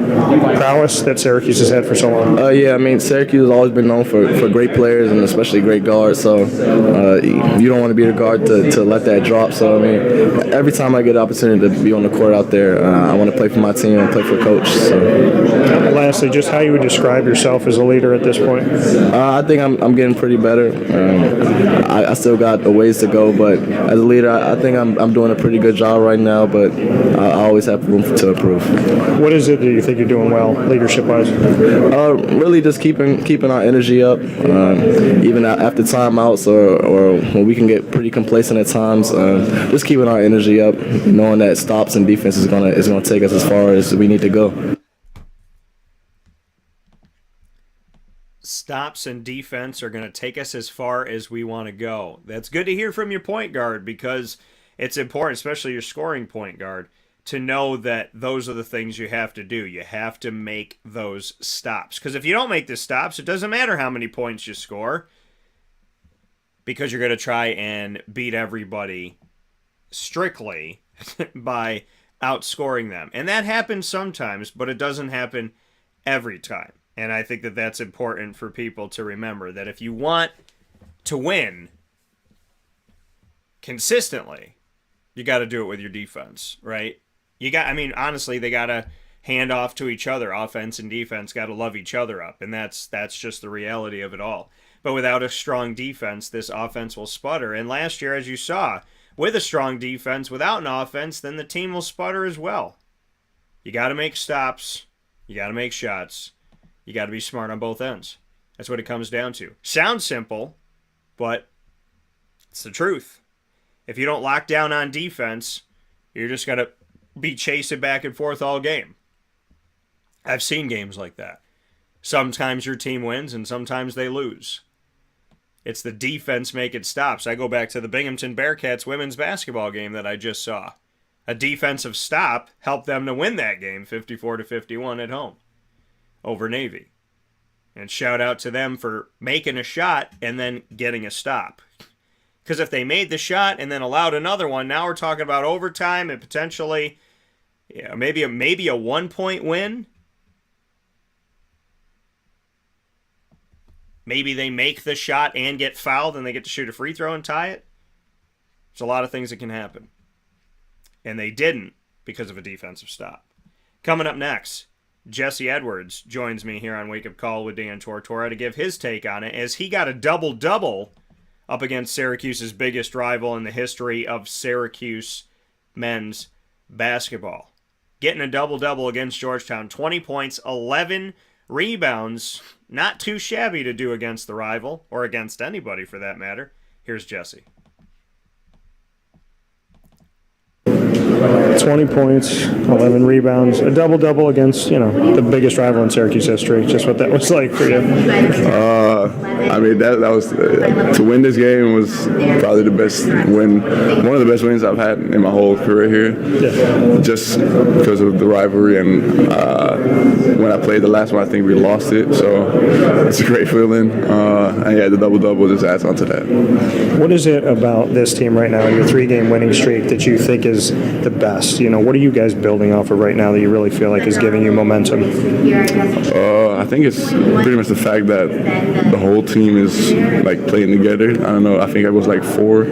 prowess that Syracuse has had for so long? Yeah, I mean, Syracuse has always been known for great players and especially great guards, so you don't want to be the guard to let that drop. So, I mean, every time I get an opportunity to be on the court out there, I want to play for my team and play for coach. So. Lastly, just how you would describe yourself as a leader at this point? I think I'm getting pretty better. I still got a ways to go, but as a leader, I think I'm doing a pretty good job right now, but I always have room to improve. What is it that you think you're doing well, leadership-wise? Really just keeping our energy up, even after timeouts or when we can get pretty complacent at times. Just keeping our energy up, knowing that stops and defense is gonna take us as far as we need to go. Stops and defense are going to take us as far as we want to go. That's good to hear from your point guard, because it's important, especially your scoring point guard, to know that those are the things you have to do. You have to make those stops. Because if you don't make the stops, it doesn't matter how many points you score, because you're going to try and beat everybody strictly by outscoring them. And that happens sometimes, but it doesn't happen every time. And I think that that's important for people to remember, that if you want to win consistently, you got to do it with your defense, right? Honestly, they got to hand off to each other. Offense and defense got to love each other up, and that's just the reality of it all. But without a strong defense, this offense will sputter. And last year, as you saw, with a strong defense, without an offense, then the team will sputter as well. You got to make stops. You got to make shots. You got to be smart on both ends. That's what it comes down to. Sounds simple, but it's the truth. If you don't lock down on defense, you're just going to be chasing back and forth all game. I've seen games like that. Sometimes your team wins and sometimes they lose. It's the defense making stops. I go back to the Binghamton Bearcats women's basketball game that I just saw. A defensive stop helped them to win that game 54-51 at home over Navy. And shout out to them for making a shot and then getting a stop. Because if they made the shot and then allowed another one, now we're talking about overtime and potentially maybe a 1-point win. Maybe they make the shot and get fouled and they get to shoot a free throw and tie it. There's a lot of things that can happen. And they didn't because of a defensive stop. Coming up next, Jesse Edwards joins me here on Wake Up Call with Dan Tortora to give his take on it, as he got a double-double up against Syracuse's biggest rival in the history of Syracuse men's basketball. Getting a double-double against Georgetown, 20 points, 11 rebounds. Not too shabby to do against the rival, or against anybody for that matter. Here's Jesse. 20 points, 11 rebounds, a double-double against, the biggest rival in Syracuse history. Just what that was like for you. I mean, that was to win this game was probably the best win, one of the best wins I've had in my whole career here. Just because of the rivalry, and when I played the last one, I think we lost it. So it's a great feeling. And yeah, the double-double just adds on to that. What is it about this team right now, your 3-game winning streak, that you think is the best? You know, what are you guys building off of right now that you really feel like is giving you momentum? I think it's pretty much the fact that the whole team is like playing together. I don't know. I think it was like four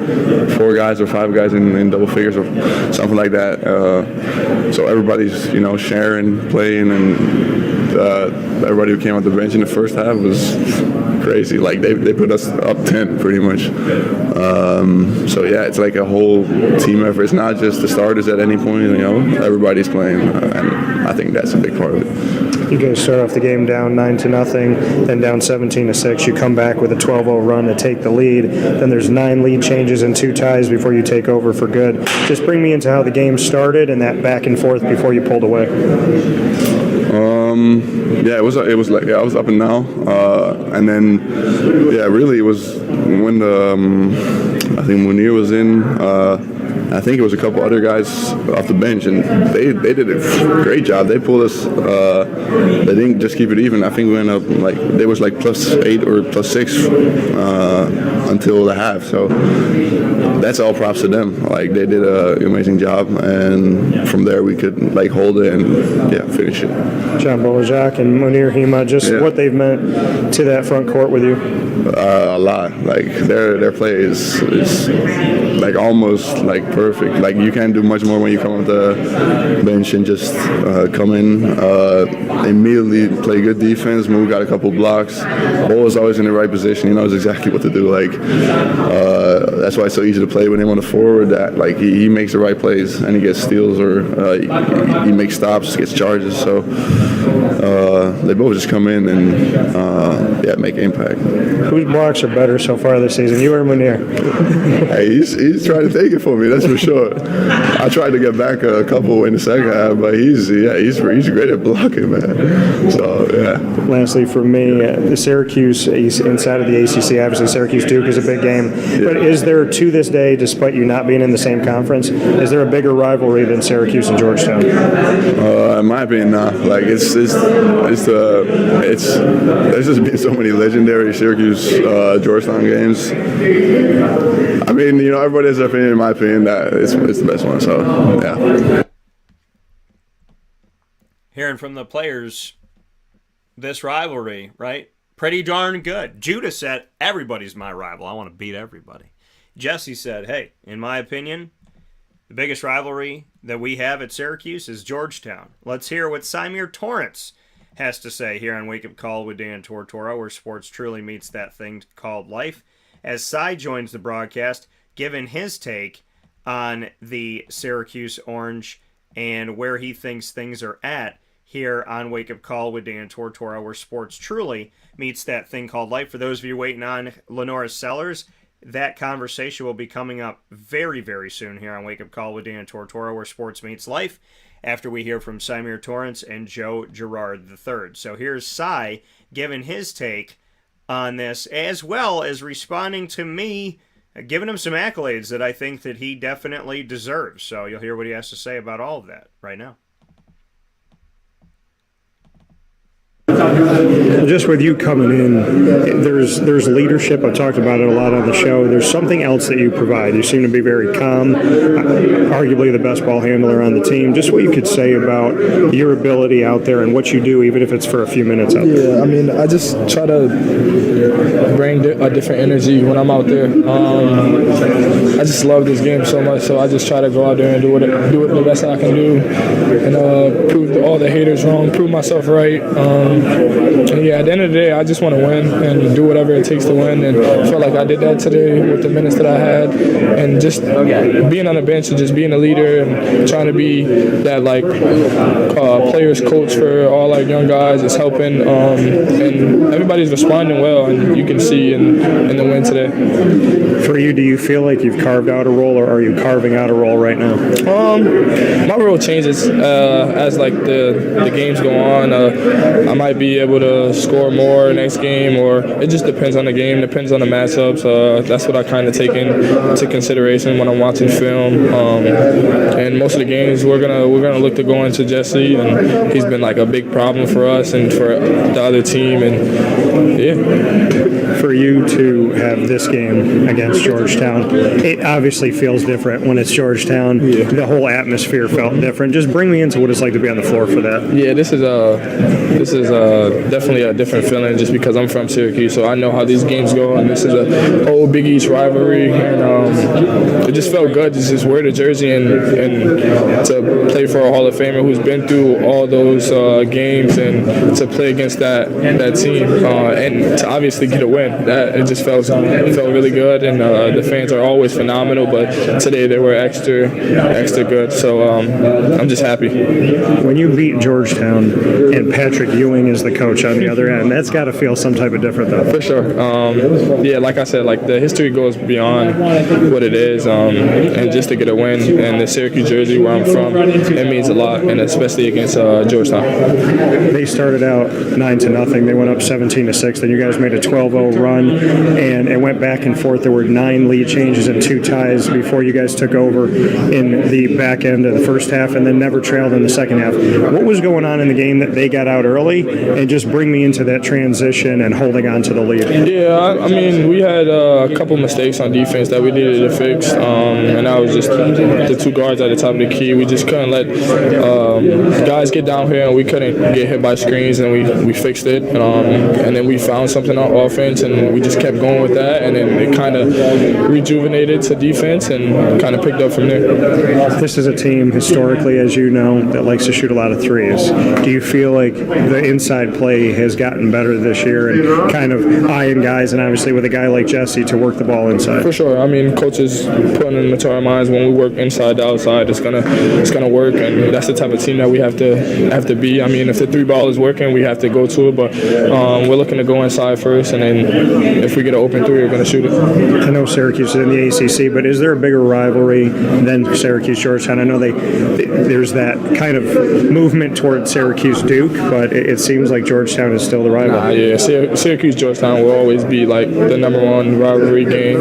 guys or 5 guys in double figures or something like that. So everybody's sharing, playing, and everybody who came off the bench in the first half was crazy. Like they put us up 10 pretty much. So yeah, it's like a whole team effort. It's not just the starters at any point. Everybody's playing, and I think that's a big part of it. You guys start off the game down 9-0, then down 17-6. You come back with a 12-0 run to take the lead. Then there's 9 lead changes and 2 ties before you take over for good. Just bring me into how the game started and that back and forth before you pulled away. Yeah, it was like I was up and down, and then really it was when I think Munir was in. I think it was a couple other guys off the bench, and they did a great job. They pulled us. They didn't just keep it even. I think we went up they was like +8 or +6 until the half. So that's all props to them. Like they did an amazing job, and from there we could hold it and finish it. John Bolajak and Munir Hima, what they've meant to that front court with you. A lot. Like their play is like almost perfect. Like you can't do much more when you come off the bench and just come in, immediately play good defense. Move got a couple blocks. Ball is always in the right position. He knows exactly what to do. That's why it's so easy to play with him on the forward. That he makes the right plays and he gets steals or he makes stops, gets charges. So they both just come in and make impact. Whose blocks are better so far this season, you or Munir? Hey, he's trying to take it for me, that's for sure. I tried to get back a couple in the second half, but he's great at blocking, man. So yeah. Lastly, for me, the Syracuse inside of the ACC, obviously Syracuse Duke is a big game. Yeah. But is there, to this day, despite you not being in the same conference, is there a bigger rivalry than Syracuse and Georgetown? In my opinion, nah. There's just been so many legendary Syracuse Georgetown games. I mean, everybody has their opinion. In my opinion, that it's the best one. So yeah. Hearing from the players, this rivalry, right? Pretty darn good. Judah said, everybody's my rival. I want to beat everybody. Jesse said, hey, in my opinion, the biggest rivalry that we have at Syracuse is Georgetown. Let's hear what Symir Torrence has to say here on Wake Up Call with Dan Tortora, where sports truly meets that thing called life. As Cy joins the broadcast, giving his take on the Syracuse Orange and where he thinks things are at here on Wake Up Call with Dan Tortora, where sports truly meets that thing called life. For those of you waiting on LaNorris Sellers, that conversation will be coming up very, very soon here on Wake Up Call with Dan Tortora, where sports meets life, after we hear from Symir Torrence and Joe Girard III. So here's Cy giving his take on this, as well as responding to me, giving him some accolades that I think that he definitely deserves. So you'll hear what he has to say about all of that right now. Just with you coming in, there's leadership. I've talked about it a lot on the show. There's something else that you provide. You seem to be very calm, arguably the best ball handler on the team. Just what you could say about your ability out there and what you do, even if it's for a few minutes out there. Yeah, I mean, I just try to bring a different energy when I'm out there. I just love this game so much, so I just try to go out there and do it the best I can do, and prove all the haters wrong, prove myself right. And yeah, at the end of the day, I just want to win and do whatever it takes to win. And I feel like I did that today with the minutes that I had. And just being on the bench and just being a leader and trying to be that players coach for all our young guys is helping. And everybody's responding well. And you can see in the win today. For you, do you feel like you've carved out a role, or are you carving out a role right now? My role changes as like the games go on. I might be able to score more next game, or it just depends on the game, depends on the matchups. That's what I kind of take into consideration when I'm watching film. And most of the games we're gonna look to go into Jesse, and he's been like a big problem for us and for the other team. And yeah, for you to have this game against Georgetown, it obviously feels different when it's Georgetown. Yeah. The whole atmosphere felt different. Just bring me into what it's like to be on the floor for that. Yeah, this is definitely a different feeling just because I'm from Syracuse, so I know how these games go, and this is a old Big East rivalry, and it just felt good to just wear the jersey and to play for a Hall of Famer who's been through all those games, and to play against that team, and to obviously get a win. That it just felt really good, and the fans are always phenomenal, but today they were extra good. So I'm just happy. When you beat Georgetown and Patrick Ewing is the coach on the other end, that's got to feel some type of different though. For sure. Yeah, like I said, like the history goes beyond what it is, and just to get a win in the Syracuse jersey where I'm from, it means a lot, and especially against Georgetown. They started out 9-0. They went up 17-6. Then you guys made a 12-0 run, and it went back and forth. There were 9 lead changes and 2 ties before you guys took over in the back end of the first half, and then never trailed in the second half. What was going on in the game that they got out early? And just bring me into that transition and holding on to the lead. Yeah, I mean, we had a couple mistakes on defense that we needed to fix, and that was just the 2 guards at the top of the key. We just couldn't let guys get down here, and we couldn't get hit by screens, and we fixed it. And then we found something on offense, and we just kept going with that, and then it kind of rejuvenated to defense and kind of picked up from there. This is a team, historically, as you know, that likes to shoot a lot of threes. Do you feel like the inside play has gotten better this year and kind of eyeing guys, and obviously with a guy like Jesse, to work the ball inside? For sure. I mean, coaches putting into our minds when we work inside to outside, it's gonna work, and that's the type of team that we have to be. I mean, if the 3 ball is working, we have to go to it, but we're looking to go inside first, and then if we get an open 3, we're going to shoot it. I know Syracuse is in the ACC, but is there a bigger rivalry than Syracuse-Georgetown? I know there's that kind of movement toward Syracuse-Duke, but it seems like Georgetown is still the rival. Yeah, Syracuse-Georgetown will always be like the #1 rivalry game.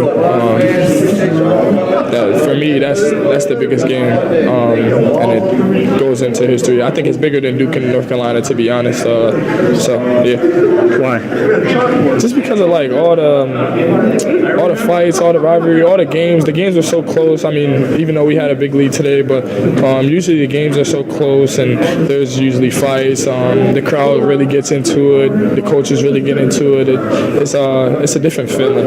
For me, that's the biggest game, and it goes into history. I think it's bigger than Duke and North Carolina, to be honest. So yeah. Why? Just because of like all the fights, all the rivalry, all the games. The games are so close. I mean, even though we had a big lead today, but usually the games are so close, and there's usually fights. The crowd really gets into it. The coaches really get into it. It's a different feeling,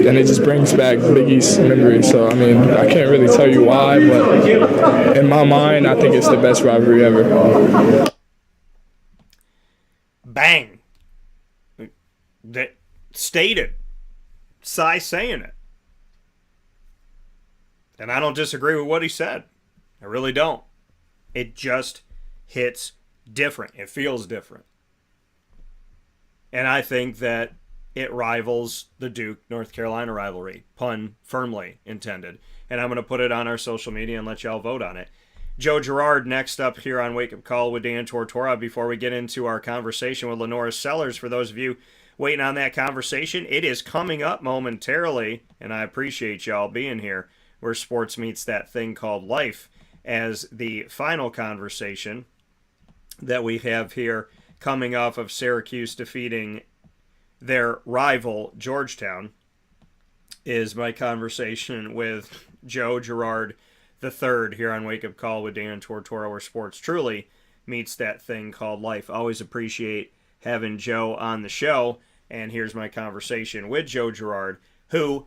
and it just brings back Big East memories. So I mean, I can't really tell you why, but in my mind, I think it's the best rivalry ever. Bang. That stated. Cy saying it. And I don't disagree with what he said. I really don't. It just hits different. It feels different. And I think that it rivals the Duke-North Carolina rivalry. Pun firmly intended. And I'm going to put it on our social media and let y'all vote on it. Joe Girard next up here on Wake Up Call with Dan Tortora. Before we get into our conversation with LaNorris Sellers, for those of you waiting on that conversation, it is coming up momentarily, and I appreciate y'all being here, where sports meets that thing called life, as the final conversation that we have here coming off of Syracuse defeating their rival, Georgetown, is my conversation with Joe Girard III here on Wake Up Call with Dan Tortora, where sports truly meets that thing called life. Always appreciate having Joe on the show, and here's my conversation with Joe Girard, who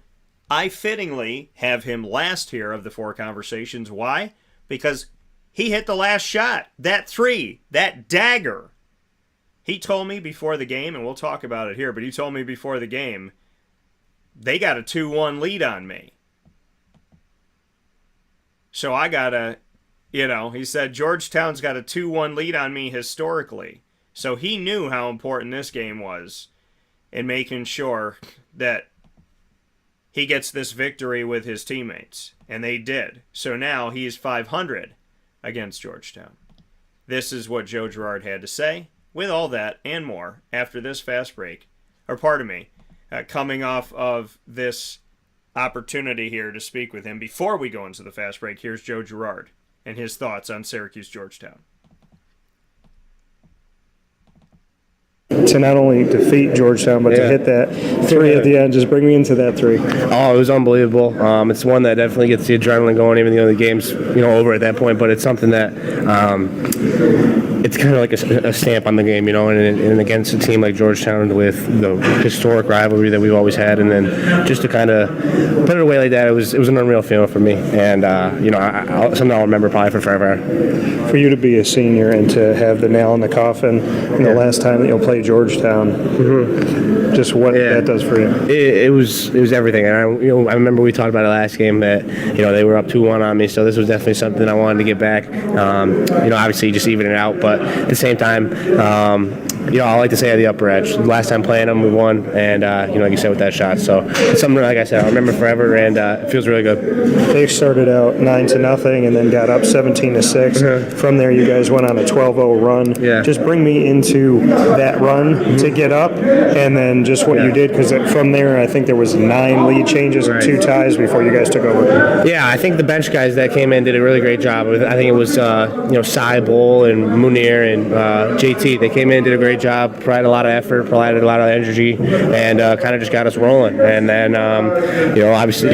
I fittingly have him last here of the 4 conversations. Why? Because he hit the last shot, that 3, that dagger. He told me before the game, and we'll talk about it here, but he told me before the game, they got a 2-1 lead on me. So I got he said Georgetown's got a 2-1 lead on me historically. So he knew how important this game was. in making sure that he gets this victory with his teammates. And they did. So now he's 500 against Georgetown. This is what Joe Girard had to say. With all that and more, after this fast break, or pardon me, coming off of this opportunity here to speak with him, before we go into the fast break, here's Joe Girard and his thoughts on Syracuse Georgetown. To not only defeat Georgetown, but to hit that 3 at the end. Just bring me into that 3. Oh, it was unbelievable. It's one that definitely gets the adrenaline going, even though the game's over at that point. But it's something that it's kind of like a stamp on the game, and against a team like Georgetown with the historic rivalry that we've always had, and then just to kind of put it away like that, it was an unreal feeling for me, and something I'll remember probably for forever. For you to be a senior and to have the nail in the coffin, the last time that you'll play Georgetown, just what that does for you. It was everything, and I remember we talked about it last game that they were up 2-1 on me, so this was definitely something I wanted to get back. Obviously just even it out, but at the same time, I like to say at the upper edge. Last time playing them, we won, and like you said with that shot, so it's something like I said I'll remember forever, and it feels really good. They started out 9-0 and then got up 17-6. From there, you guys went on a 12-0 run. Yeah. Just bring me into that run to get up, and then just what you did, because from there, I think there was 9 lead changes and 2 ties before you guys took over. Yeah, I think the bench guys that came in did a really great job. I think it was Cy Bull and Munir and JT. They came in, did a great job, provided a lot of effort, provided a lot of energy, and kind of just got us rolling. And then, obviously,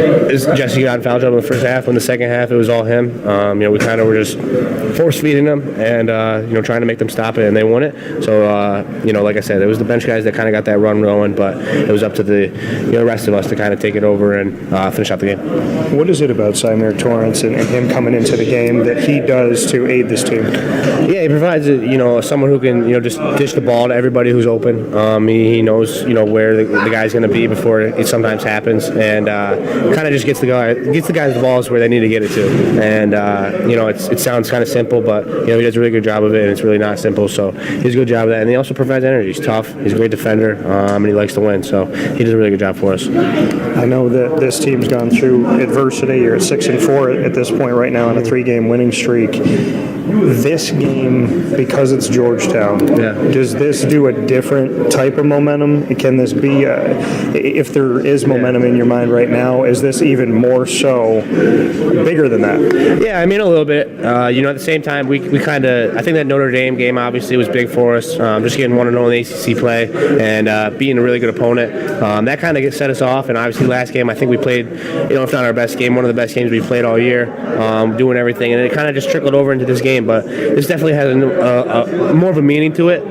Jesse got in foul trouble in the first half. In the second half, it was all him. We kind of were just force feeding them and trying to make them stop it, and they won it. So, like I said, it was the bench guys that kind of got that run rolling, but it was up to the rest of us to kind of take it over and finish out the game. What is it about Symir Torrence and him coming into the game that he does to aid this team? Yeah, he provides someone who can just dish the ball to everybody who's open. He knows where the guy's going to be before it sometimes happens, and kind of just gets the guys the balls where they need to get it to. And it sounds kind of simple, but he does a really good job of it, and it's really not simple. So he does a good job of that, and he also provides energy. He's tough. He's a great defender, and he likes to win. So he does a really good job for us. I know that this team's gone through adversity. You're at 6-4 at this point right now on a 3-game winning streak. This game, because it's Georgetown, does this do a different type of momentum? Can this be, if there is momentum in your mind right now, is this even more so bigger than that? Yeah, a little bit. At the same time, we kind of, I think that Notre Dame game obviously was big for us. Just getting 1-0 in the ACC play and being a really good opponent. That kind of set us off. And obviously last game, I think we played, if not our best game, one of the best games we played all year, doing everything. And it kind of just trickled over into this game. But this definitely has a more of a meaning to it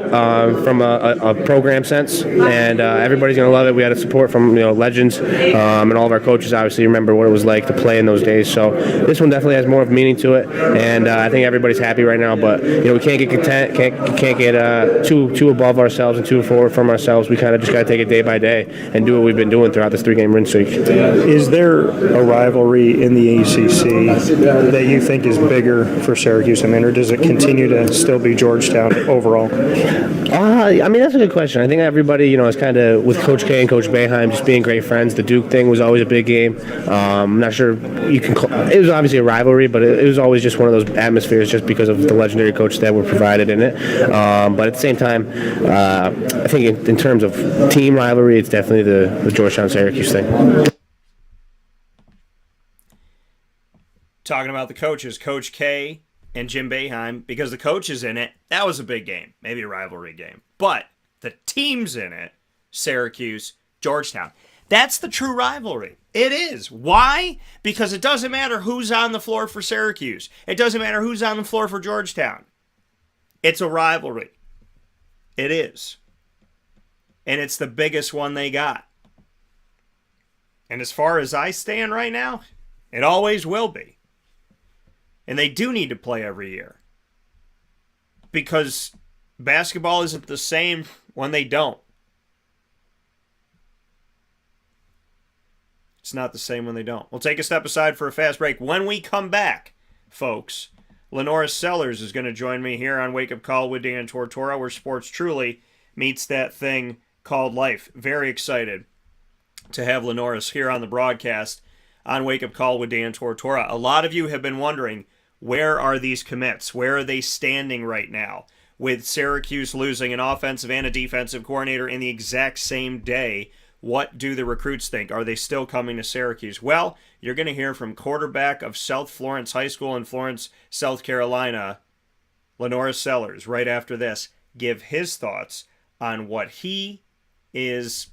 from a program sense, and everybody's going to love it. We had a support from legends and all of our coaches. Obviously, remember what it was like to play in those days. So this one definitely has more of a meaning to it, and I think everybody's happy right now. But we can't get content, can't get too above ourselves and too forward from ourselves. We kind of just got to take it day by day and do what we've been doing throughout this 3-game win streak. Is there a rivalry in the ACC that you think is bigger for Syracuse? Or does it continue to still be Georgetown overall? That's a good question. I think everybody, is kind of with Coach K and Coach Boeheim just being great friends. The Duke thing was always a big game. I'm not sure you can call it was obviously a rivalry, but it was always just one of those atmospheres just because of the legendary coaches that were provided in it. But at the same time, I think in terms of team rivalry, it's definitely the Georgetown-Syracuse thing. Talking about the coaches, Coach K and Jim Boeheim, because the coach is in it, that was a big game, maybe a rivalry game. But the team's in it, Syracuse, Georgetown. That's the true rivalry. It is. Why? Because it doesn't matter who's on the floor for Syracuse. It doesn't matter who's on the floor for Georgetown. It's a rivalry. It is. And it's the biggest one they got. And as far as I stand right now, it always will be. And they do need to play every year. Because basketball isn't the same when they don't. It's not the same when they don't. We'll take a step aside for a fast break. When we come back, folks, LaNorris Sellers is going to join me here on Wake Up Call with Dan Tortora, where sports truly meets that thing called life. Very excited to have LaNorris here on the broadcast on Wake Up Call with Dan Tortora. A lot of you have been wondering, where are these commits? Where are they standing right now? With Syracuse losing an offensive and a defensive coordinator in the exact same day, what do the recruits think? Are they still coming to Syracuse? Well, you're going to hear from quarterback of South Florence High School in Florence, South Carolina, LaNorris Sellers, right after this, give his thoughts on what he is,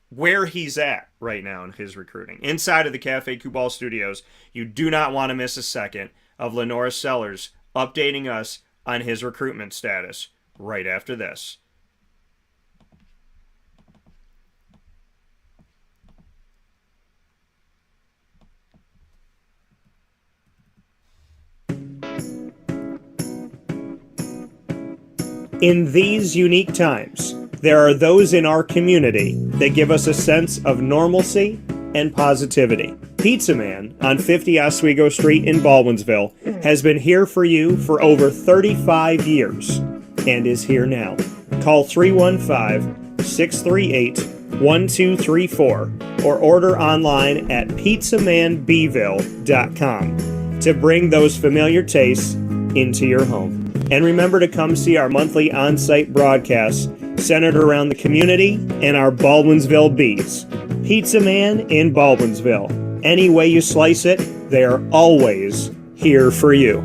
where he's at right now in his recruiting. Inside of the Cafe Cubal Studios, you do not want to miss a second of LaNorris Sellers updating us on his recruitment status right after this. In these unique times, there are those in our community that give us a sense of normalcy and positivity. Pizza Man on 50 Oswego Street in Baldwinsville has been here for you for over 35 years and is here now. Call 315-638-1234 or order online at pizzamanbville.com to bring those familiar tastes into your home. And remember to come see our monthly on-site broadcasts centered around the community and our Baldwinsville beats. Pizza Man in Baldwinsville. Any way you slice it, they are always here for you.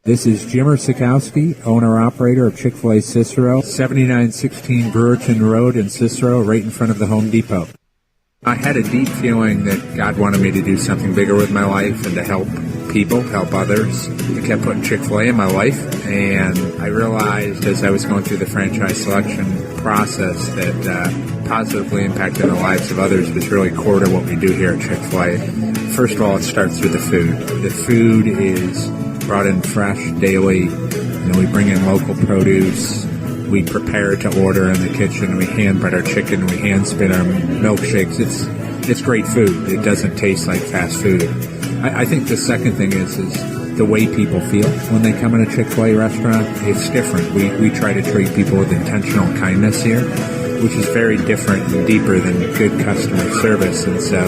This is Jimmer Sikowski, owner-operator of Chick-fil-A Cicero, 7916 Brewerton Road in Cicero, right in front of the Home Depot. I had a deep feeling that God wanted me to do something bigger with my life and to help people, help others. I kept putting Chick-fil-A in my life, and I realized as I was going through the franchise selection process that positively impacting the lives of others was really core to what we do here at Chick-fil-A. First of all, it starts with the food. The food is brought in fresh daily. We bring in local produce. We prepare to order in the kitchen. We hand bread our chicken. We hand spin our milkshakes. It's great food. It doesn't taste like fast food. I think the second thing is the way people feel when they come in a Chick-fil-A restaurant. It's different. We try to treat people with intentional kindness here, which is very different and deeper than good customer service. And so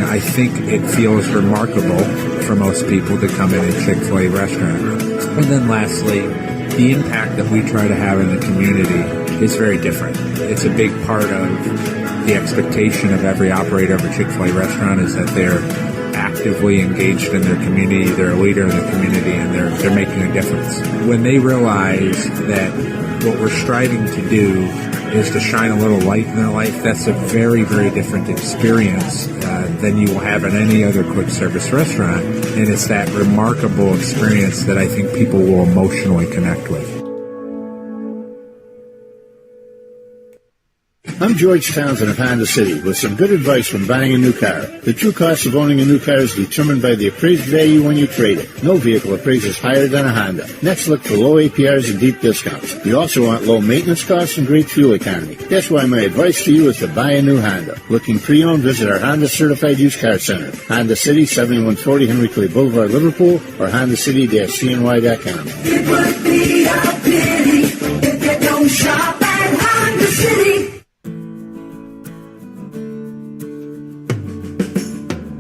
I think it feels remarkable for most people to come in a Chick-fil-A restaurant. And then lastly, the impact that we try to have in the community is very different. It's a big part of the expectation of every operator of a Chick-fil-A restaurant is that they're actively engaged in their community, they're a leader in the community, and they're making a difference. When they realize that what we're striving to do is to shine a little light in their life, that's a very, very different experience than you will have in any other quick service restaurant. And it's that remarkable experience that I think people will emotionally connect with. I'm George Townsend of Honda City with some good advice when buying a new car. The true cost of owning a new car is determined by the appraised value when you trade it. No vehicle appraises higher than a Honda. Next, look for low APRs and deep discounts. You also want low maintenance costs and great fuel economy. That's why my advice to you is to buy a new Honda. Looking pre-owned, visit our Honda Certified Used Car Center. Honda City, 7140 Henry Clay Boulevard, Liverpool, or HondaCity-CNY.com. It would be a pity if you don't shop at Honda City.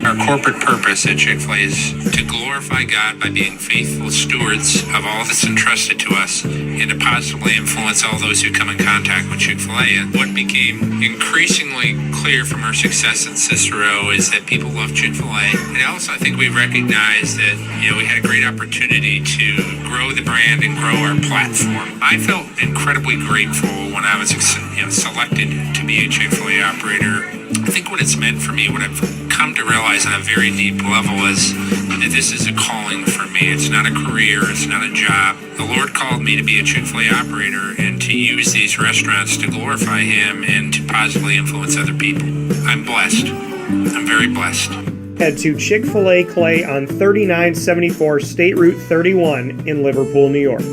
Our corporate purpose at Chick-fil-A is to glorify God by being faithful stewards of all that's entrusted to us and to positively influence all those who come in contact with Chick-fil-A. And what became increasingly clear from our success in Cicero is that people love Chick-fil-A. And also I think we recognized that we had a great opportunity to grow the brand and grow our platform. I felt incredibly grateful when I was selected to be a Chick-fil-A operator. I think what it's meant for me, what I've come to realize on a very deep level is that this is a calling for me. It's not a career. It's not a job. The Lord called me to be a Chick-fil-A operator and to use these restaurants to glorify Him and to positively influence other people. I'm blessed. I'm very blessed. Head to Chick-fil-A Clay on 3974 State Route 31 in Liverpool, New York.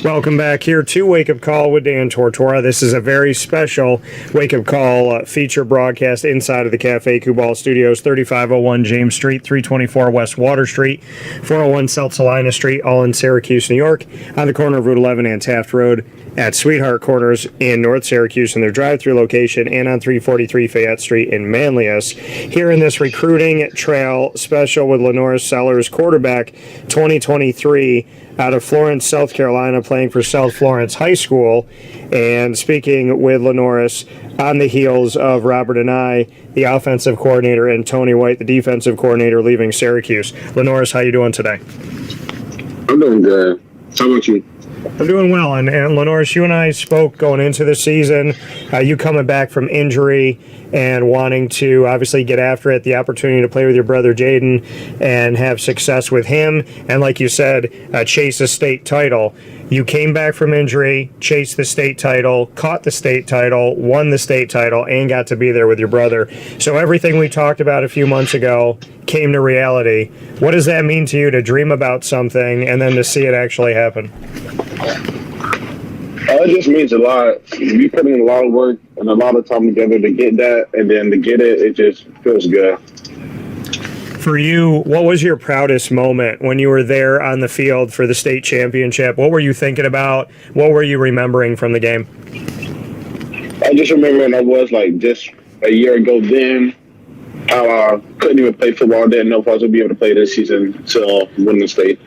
Welcome back here to Wake Up Call with Dan Tortora. This is a very special Wake Up Call feature broadcast inside of the Cafe Kubal Studios, 3501 James Street, 324 West Water Street, 401 South Salina Street, all in Syracuse, New York, on the corner of Route 11 and Taft Road at Sweetheart Corners in North Syracuse in their drive-through location, and on 343 Fayette Street in Manlius. Here in this recruiting trail special with LaNorris Sellers, quarterback 2023 out of Florence, South Carolina, playing for South Florence High School. And speaking with LaNorris on the heels of Robert Anae, the offensive coordinator, and Tony White, the defensive coordinator, leaving Syracuse. LaNorris, how you doing today? I'm doing good. How about you? I'm doing well. And LaNorris, you and I spoke going into the season, you coming back from injury and wanting to obviously get after it, the opportunity to play with your brother Jaden and have success with him. And like you said, chase a state title. You came back from injury, chased the state title, caught the state title, won the state title, and got to be there with your brother. So everything we talked about a few months ago came to reality. What does that mean to you to dream about something and then to see it actually happen? It just means a lot. We put in a lot of work and a lot of time together to get that, and then to get it, it just feels good. For you, what was your proudest moment when you were there on the field for the state championship? What were you thinking about? What were you remembering from the game? I just remember when I was like just a year ago then, how I couldn't even play football. I didn't know if I was going to be able to play this season to win the state.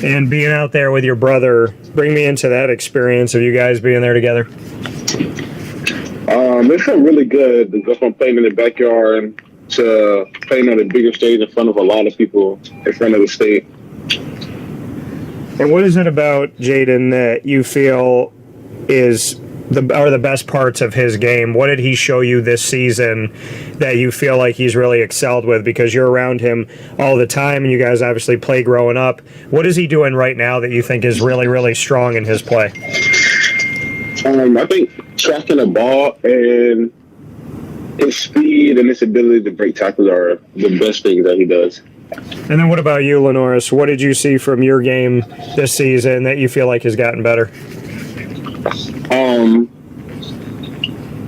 And being out there with your brother, bring me into that experience of you guys being there together. It felt really good to go from playing in the backyard to playing on a bigger stage in front of a lot of people in front of the state. And what is it about Jaden that you feel are the best parts of his game? What did he show you this season that you feel like he's really excelled with? Because you're around him all the time and you guys obviously play growing up. What is he doing right now that you think is really, really strong in his play? I think tracking the ball and his speed and his ability to break tackles are the best things that he does. And then what about you, LaNorris? What did you see from your game this season that you feel like has gotten better?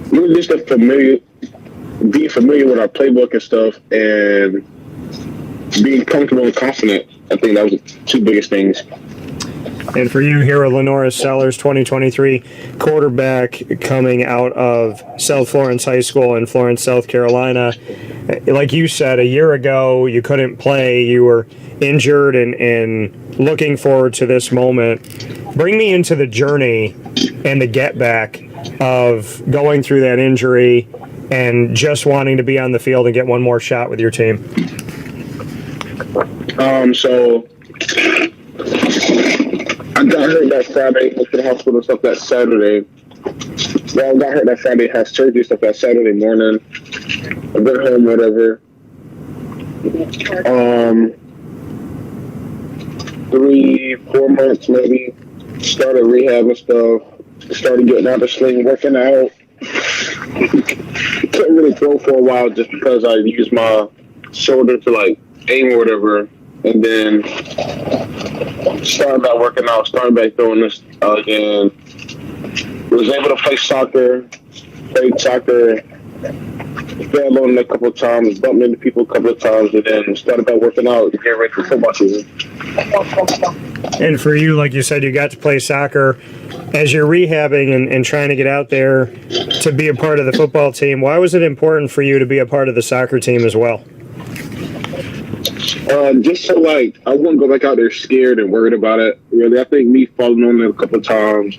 Really just being familiar with our playbook and stuff, and being comfortable and confident. I think that was the two biggest things. And for you here at LaNorris Sellers, 2023 quarterback coming out of South Florence High School in Florence, South Carolina. Like you said, a year ago you couldn't play. You were injured and looking forward to this moment. Bring me into the journey and the get back of going through that injury and just wanting to be on the field and get one more shot with your team. So I got hurt that Friday, went to the hospital and stuff that Saturday. Well, I got hurt that Friday, had surgery stuff that Saturday morning. I went home, whatever. 3-4 months maybe. Started rehab and stuff. Started getting out of the sling, working out. Couldn't really throw for a while just because I used my shoulder to like aim or whatever. And then started back working out, started back throwing this again. Was able to play soccer, played soccer, fell on it a couple of times, bumped into people a couple of times, and then started back working out to get ready for football season. And for you, like you said, you got to play soccer. As you're rehabbing and trying to get out there to be a part of the football team, why was it important for you to be a part of the soccer team as well? Just so like I wouldn't go back out there scared and worried about it. Really, I think me falling on it a couple of times,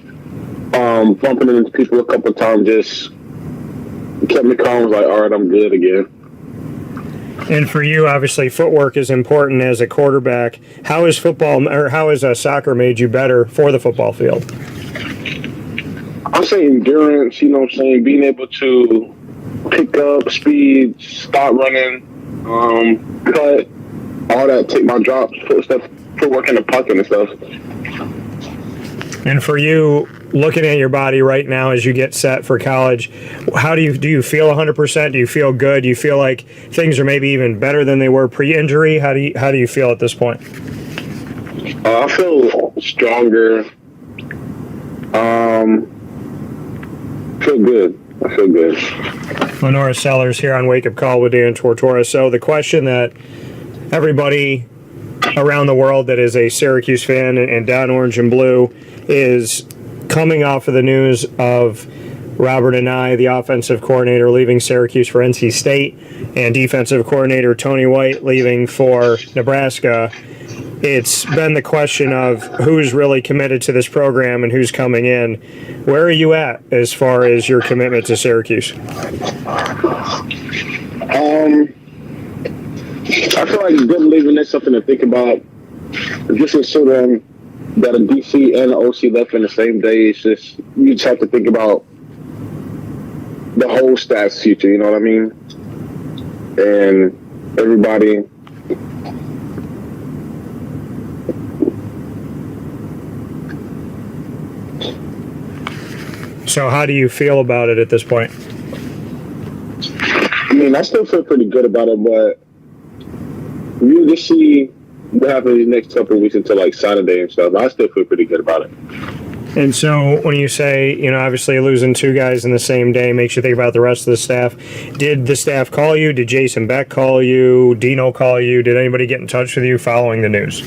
bumping into people a couple of times, just kept me calm. I was like, all right, I'm good again. And for you, obviously, footwork is important as a quarterback. How has soccer made you better for the football field? I'm saying endurance. You know what I'm saying? Being able to pick up speed, stop running, cut, all that, take my drops, put work in the pocket and stuff. And for you, looking at your body right now as you get set for college, how do you feel 100%? Do you feel good? Do you feel like things are maybe even better than they were pre-injury? How do you feel at this point? I feel stronger. Feel good. I feel good. LaNorris Sellers here on Wake Up Call with Dan Tortora. So the question that everybody around the world that is a Syracuse fan and down orange and blue is coming off of the news of Robert Anae, the offensive coordinator, leaving Syracuse for NC State, and defensive coordinator Tony White leaving for Nebraska. It's been the question of who's really committed to this program and who's coming in. Where are you at as far as your commitment to Syracuse? I feel like them leaving is something to think about. Just considering that a DC and an OC left in the same day, it's just, you just have to think about the whole staff's future, you know what I mean? And everybody. So how do you feel about it at this point? I mean, I still feel pretty good about it, but we'll just see what happens these next couple of weeks until like Saturday and stuff. I still feel pretty good about it. And so when you say, you know, obviously losing two guys in the same day makes you think about the rest of the staff. Did the staff call you? Did Jason Beck call you? Dino call you? Did anybody get in touch with you following the news?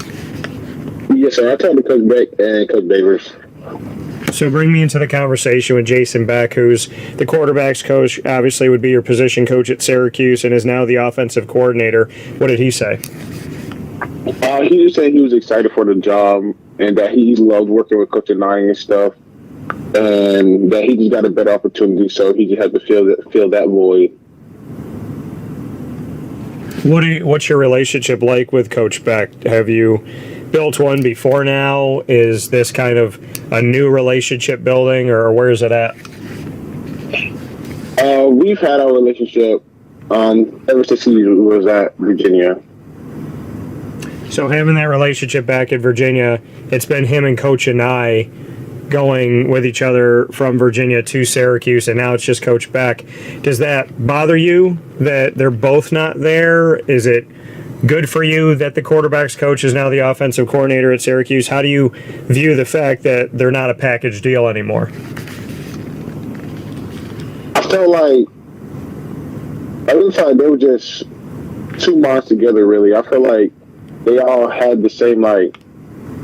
Yes, sir. I talked to Coach Beck and Coach Davis. So bring me into the conversation with Jason Beck, who's the quarterback's coach, obviously would be your position coach at Syracuse, and is now the offensive coordinator. What did he say? He just said he was excited for the job and that he loved working with Coach Anae and stuff, and that he just got a better opportunity, so he just had to fill that void. What's your relationship like with Coach Beck? Have you built one before now? Is this kind of a new relationship building, or where is it at? We've had our relationship ever since he was at Virginia. So having that relationship back at Virginia, it's been him and Coach Anae going with each other from Virginia to Syracuse, and now it's just Coach Beck. Does that bother you that they're both not there? Is it good for you that the quarterback's coach is now the offensive coordinator at Syracuse? How do you view the fact that they're not a package deal anymore? I felt like they were just two minds together, really. I feel like they all had the same, like,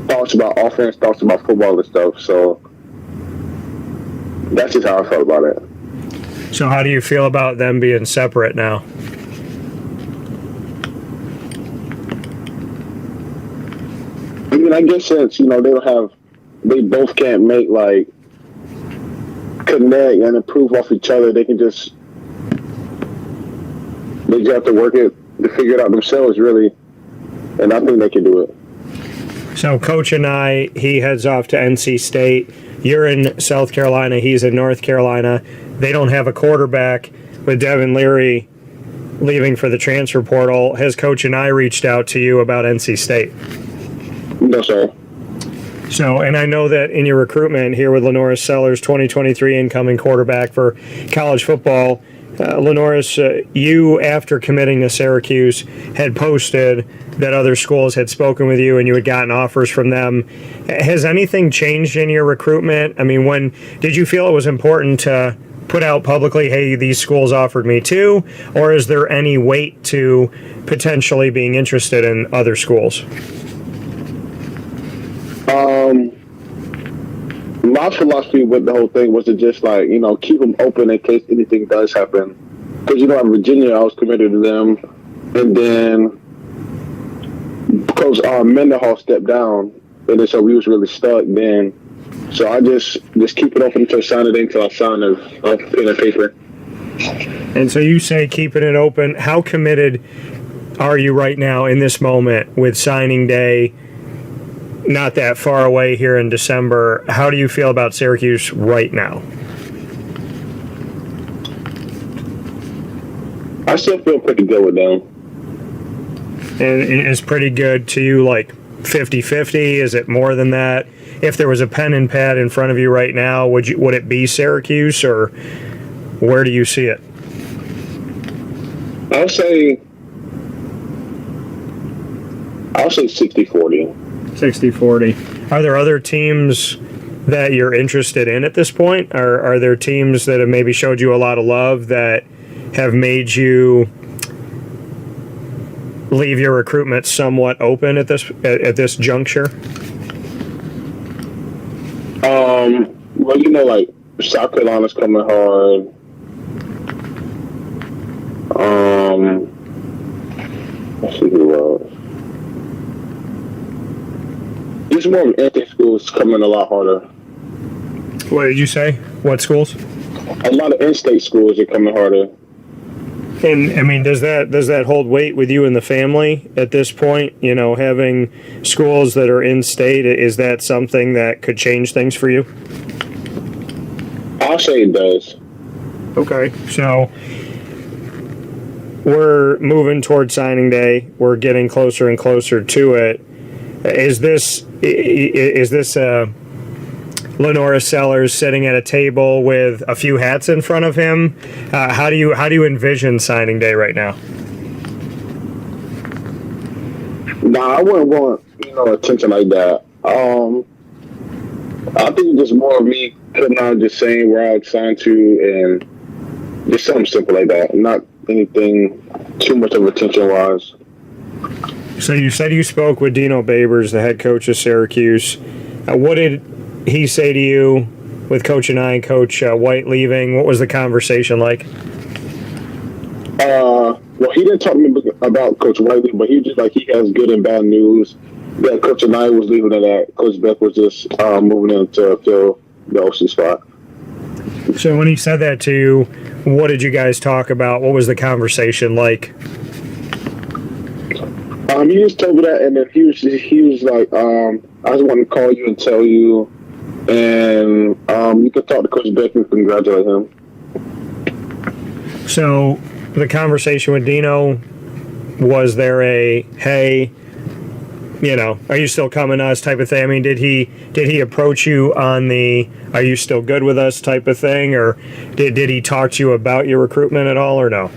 thoughts about offense, thoughts about football and stuff. So that's just how I felt about it. So how do you feel about them being separate now? I mean, I guess since, you know, they both can't make, like, connect and improve off each other, they just have to work it to figure it out themselves, really. And I think they can do it. So Coach Anae, he heads off to NC State. You're in South Carolina. He's in North Carolina. They don't have a quarterback with Devin Leary leaving for the transfer portal. Has Coach Anae reached out to you about NC State? No, sir. So, and I know that in your recruitment here with LaNorris Sellers, 2023 incoming quarterback for college football, LaNorris, you, after committing to Syracuse, had posted that other schools had spoken with you and you had gotten offers from them. Has anything changed in your recruitment? I mean, when did you feel it was important to put out publicly, hey, these schools offered me too? Or is there any weight to potentially being interested in other schools? My philosophy with the whole thing was to just, like, you know, keep them open in case anything does happen. Because, you know, in Virginia, I was committed to them. And then Coach Mendenhall stepped down. And then so we was really stuck then. So I just keep it open until Saturday until I sign a pen and paper. And so you say keeping it open. How committed are you right now in this moment with signing day not that far away here in December? How do you feel about Syracuse right now? I still feel pretty good with them. And it's pretty good to you, like 50-50? Is it more than that? If there was a pen and pad in front of you right now, would it be Syracuse, or where do you see it? I'll say 60-40. 60-40. Are there other teams that you're interested in at this point? Are there teams that have maybe showed you a lot of love that have made you leave your recruitment somewhat open at this juncture? Well, like South Carolina's coming hard. Let's see who else. These more in-state schools coming a lot harder. What did you say? What schools? A lot of in-state schools are coming harder. And I mean, does that hold weight with you and the family at this point? Having schools that are in state, is that something that could change things for you? I'll say it does. Okay, so we're moving toward signing day. We're getting closer and closer to it. Is this LaNorris Sellers sitting at a table with a few hats in front of him? How do you envision signing day right now? Nah, I wouldn't want attention like that. I think it's more of me putting out just saying where I would sign to and just something simple like that. Not anything too much of attention wise. So you said you spoke with Dino Babers, the head coach of Syracuse. What did he say to you with Coach Anae and Coach White leaving? What was the conversation like? Well, he didn't talk to me about Coach White leaving, but he just he has good and bad news. That Coach Anae was leaving and that Coach Beck was just moving in to fill the OC spot. So when he said that to you, what did you guys talk about? What was the conversation like? He just told me that, and then he was like, I just want to call you and tell you, and you can talk to Coach Beck and congratulate him. So the conversation with Dino, was there a, hey, are you still coming to us type of thing? I mean, did he approach you on the, are you still good with us type of thing, or did he talk to you about your recruitment at all, or no?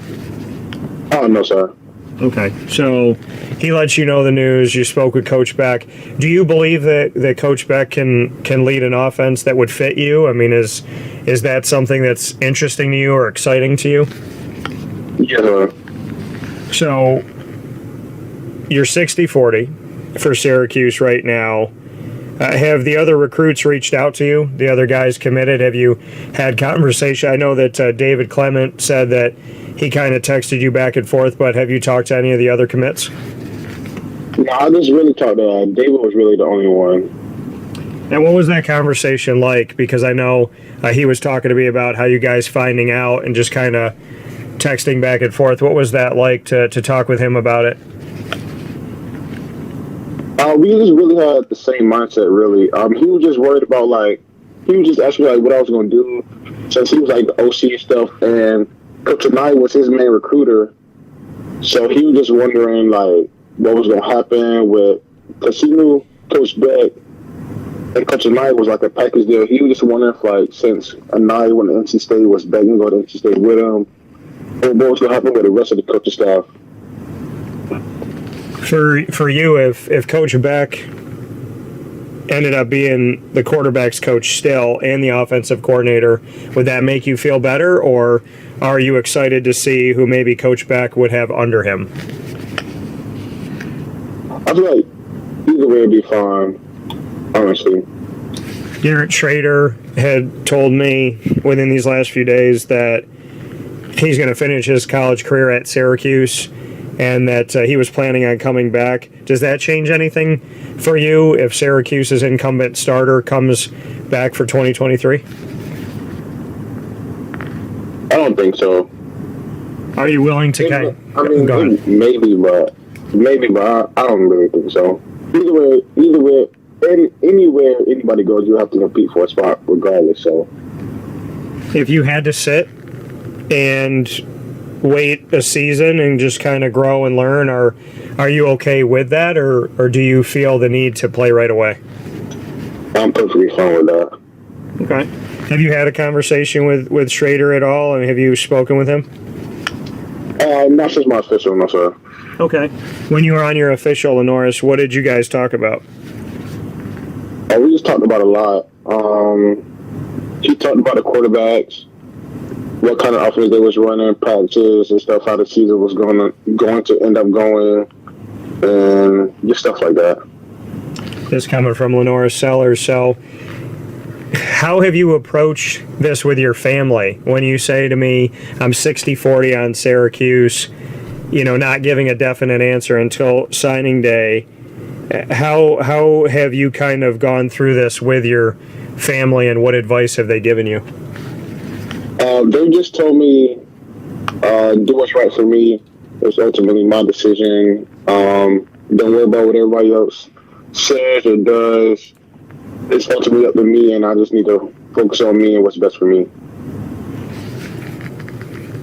Oh, no, sir. Okay, so he lets you know the news. You spoke with Coach Beck. Do you believe that Coach Beck can lead an offense that would fit you? I mean, is that something that's interesting to you or exciting to you? Yeah. So you're 60-40 for Syracuse right now. Have the other recruits reached out to you? The other guys committed? Have you had conversation? I know that David Clement said that he kind of texted you back and forth, but have you talked to any of the other commits? No, I just really talked to David. Was really the only one. And what was that conversation like? Because I know he was talking to me about how you guys finding out and just kind of texting back and forth. What was that like to talk with him about it? We just really had the same mindset, really. He was just worried about, he was just asking me, what I was going to do, since he was, the OC and stuff, and Coach Anae was his main recruiter, so he was just wondering, what was going to happen because he knew Coach Beck and Coach Anae was, a package deal. He was just wondering if, since Anae went to NC State, was Beck going to go to NC State with him, and what was going to happen with the rest of the coaching staff. For you, if Coach Beck ended up being the quarterback's coach still and the offensive coordinator, would that make you feel better, or are you excited to see who maybe Coach Beck would have under him? I feel like either way would be fine, honestly. Garrett Schrader had told me within these last few days that he's going to finish his college career at Syracuse and that he was planning on coming back. Does that change anything for you if Syracuse's incumbent starter comes back for 2023? I don't think so. Are you willing to maybe, but I don't really think so. Either way, anywhere anybody goes, you have to compete for a spot regardless. So, if you had to sit and wait a season and just kind of grow and learn, are you okay with that, or do you feel the need to play right away? I'm perfectly fine with that. Okay. Have you had a conversation with Schrader at all, and have you spoken with him? Not since my official, no sir. Okay. When you were on your official LaNorris, what did you guys talk about? We just talked about a lot. He talked about the quarterbacks, what kind of offense they was running, practices and stuff, how the season was going to end up going, and just stuff like that. This coming from LaNorris Sellers. So, how have you approached this with your family? When you say to me, I'm 60-40 on Syracuse, not giving a definite answer until signing day, how have you kind of gone through this with your family, and what advice have they given you? They just told me do what's right for me. It's ultimately my decision. Don't worry about what everybody else says or does. It's ultimately up to me, and I just need to focus on me and what's best for me.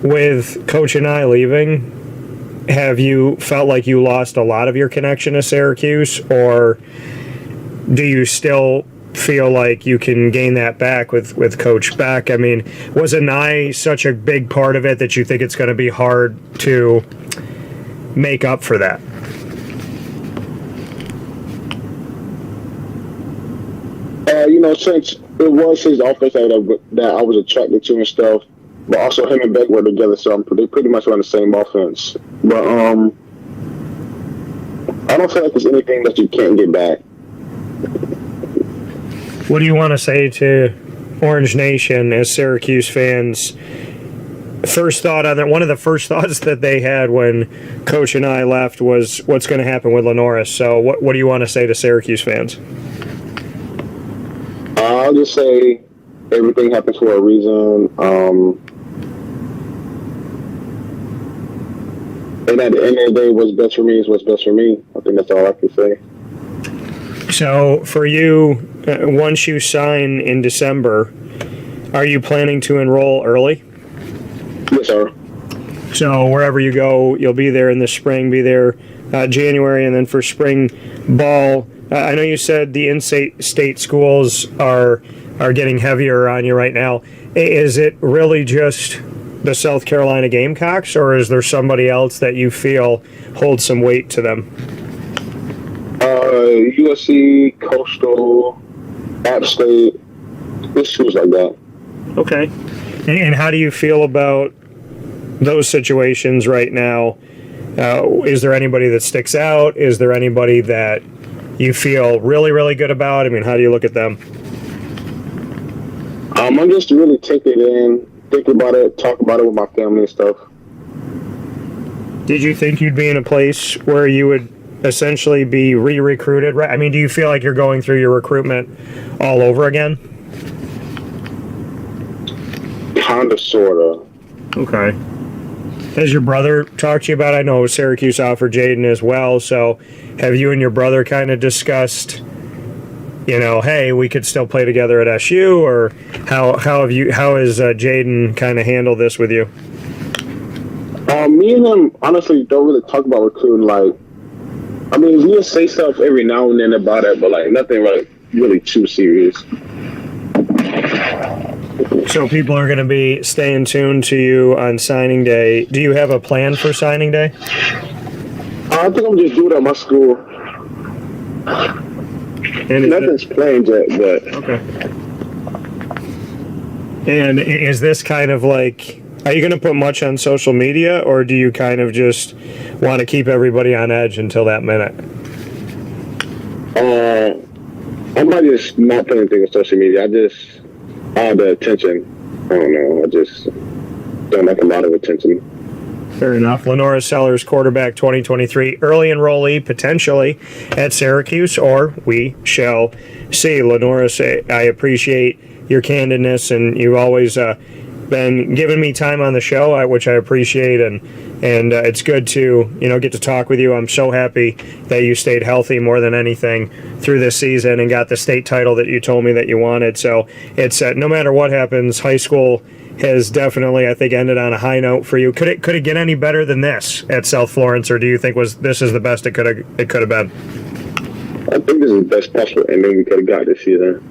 With Coach Anae leaving, have you felt like you lost a lot of your connection to Syracuse, or do you still feel like you can gain that back with Coach Beck? I mean, was Anae such a big part of it that you think it's going to be hard to make up for that? Since it was his offense that I was attracted to and stuff, but also him and Beck were together, so they pretty much run the same offense. But I don't feel like there's anything that you can't get back. What do you want to say to Orange Nation as Syracuse fans? First thought on that, one of the first thoughts that they had when Coach Anae left was what's going to happen with LaNorris. So what do you want to say to Syracuse fans? I'll just say everything happens for a reason. And at the end of the day, what's best for me is what's best for me. I think that's all I can say. So for you, once you sign in December, are you planning to enroll early? Yes, sir. So wherever you go, you'll be there in the spring, be there January, and then for spring ball. I know you said the in-state schools are getting heavier on you right now. Is it really just the South Carolina Gamecocks, or is there somebody else that you feel holds some weight to them? USC, Coastal, App State, schools like that. Okay. And how do you feel about those situations right now? Is there anybody that sticks out? Is there anybody that you feel really, really good about? I mean, how do you look at them? I'm just really taking it in, think about it, talk about it with my family and stuff. Did you think you'd be in a place where you would essentially be re-recruited? Right? I mean, do you feel like you're going through your recruitment all over again? Kinda, sorta. Okay. Has your brother talked to you about it? I know Syracuse offered Jaden as well, so have you and your brother kind of discussed, hey, we could still play together at SU, or how has Jaden kind of handled this with you? Me and him honestly don't really talk about recruiting. We'll say stuff every now and then about it, but nothing really too serious. So people are going to be staying tuned to you on signing day. Do you have a plan for signing day? I think I'm just doing it at my school. And nothing's planned yet, but okay. And is this kind of like, are you going to put much on social media, or do you kind of just want to keep everybody on edge until that minute? I might just not put anything on social media. I just all the attention. I don't know. I just don't like a lot of attention. Fair enough. LaNorris Sellers, quarterback 2023, early enrollee potentially at Syracuse, or we shall see. LaNorris, I appreciate your candidness, and you've always been giving me time on the show, which I appreciate, and it's good to get to talk with you. I'm so happy that you stayed healthy more than anything through this season and got the state title that you told me that you wanted. So it's no matter what happens, high school has definitely, I think, ended on a high note for you. Could it get any better than this at South Florence, or do you think this is the best it could have been? I think this is the best possible ending we could have got this season.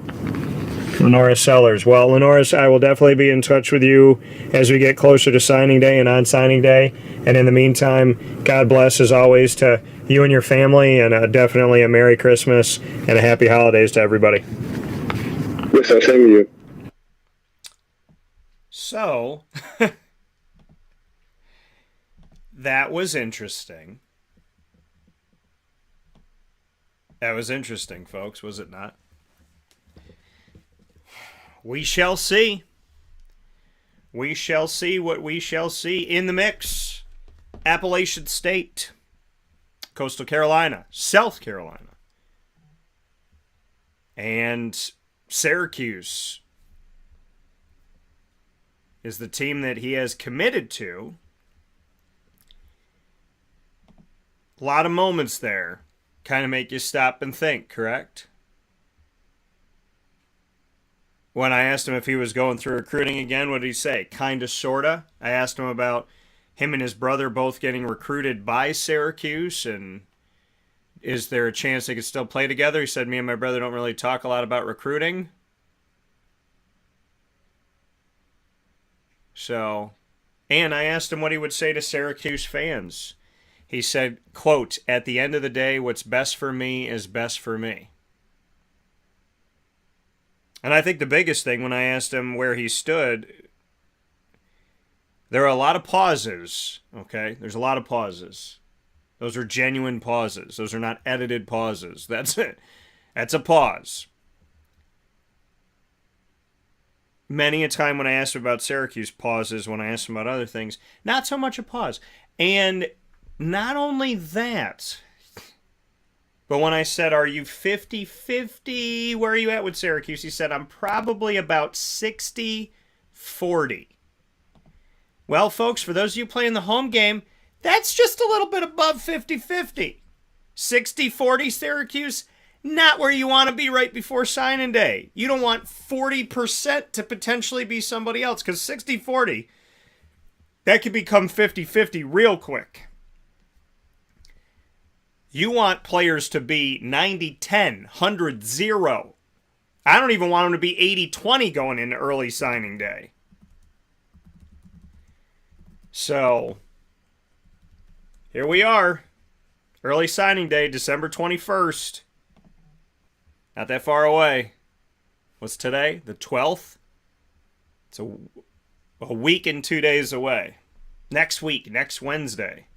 LaNorris Sellers. Well, LaNorris, I will definitely be in touch with you as we get closer to signing day and on signing day. And in the meantime, God bless as always to you and your family, and definitely a Merry Christmas and a Happy Holidays to everybody. Yes, same to you. So, that was interesting. That was interesting, folks, was it not? We shall see. We shall see what we shall see. In the mix, Appalachian State, Coastal Carolina, South Carolina, and Syracuse is the team that he has committed to. A lot of moments there kind of make you stop and think, correct? When I asked him if he was going through recruiting again, what did he say? Kinda, sorta. I asked him about him and his brother both getting recruited by Syracuse, and is there a chance they could still play together? He said, me and my brother don't really talk a lot about recruiting. So, and I asked him what he would say to Syracuse fans. He said, quote, at the end of the day, what's best for me is best for me. And I think the biggest thing when I asked him where he stood, there are a lot of pauses, okay? There's a lot of pauses. Those are genuine pauses. Those are not edited pauses. That's it. That's a pause. Many a time when I asked him about Syracuse, pauses. When I asked him about other things, not so much a pause. And not only that, but when I said, are you 50-50? Where are you at with Syracuse? He said, I'm probably about 60-40. Well, folks, for those of you playing the home game, that's just a little bit above 50-50. 60-40 Syracuse, not where you want to be right before signing day. You don't want 40% to potentially be somebody else, because 60-40, that could become 50-50 real quick. You want players to be 90-10, 100-0. I don't even want them to be 80-20 going into early signing day. So, here we are. Early signing day, December 21st. Not that far away. What's today? The 12th? It's a week and 2 days away. Next week, next Wednesday.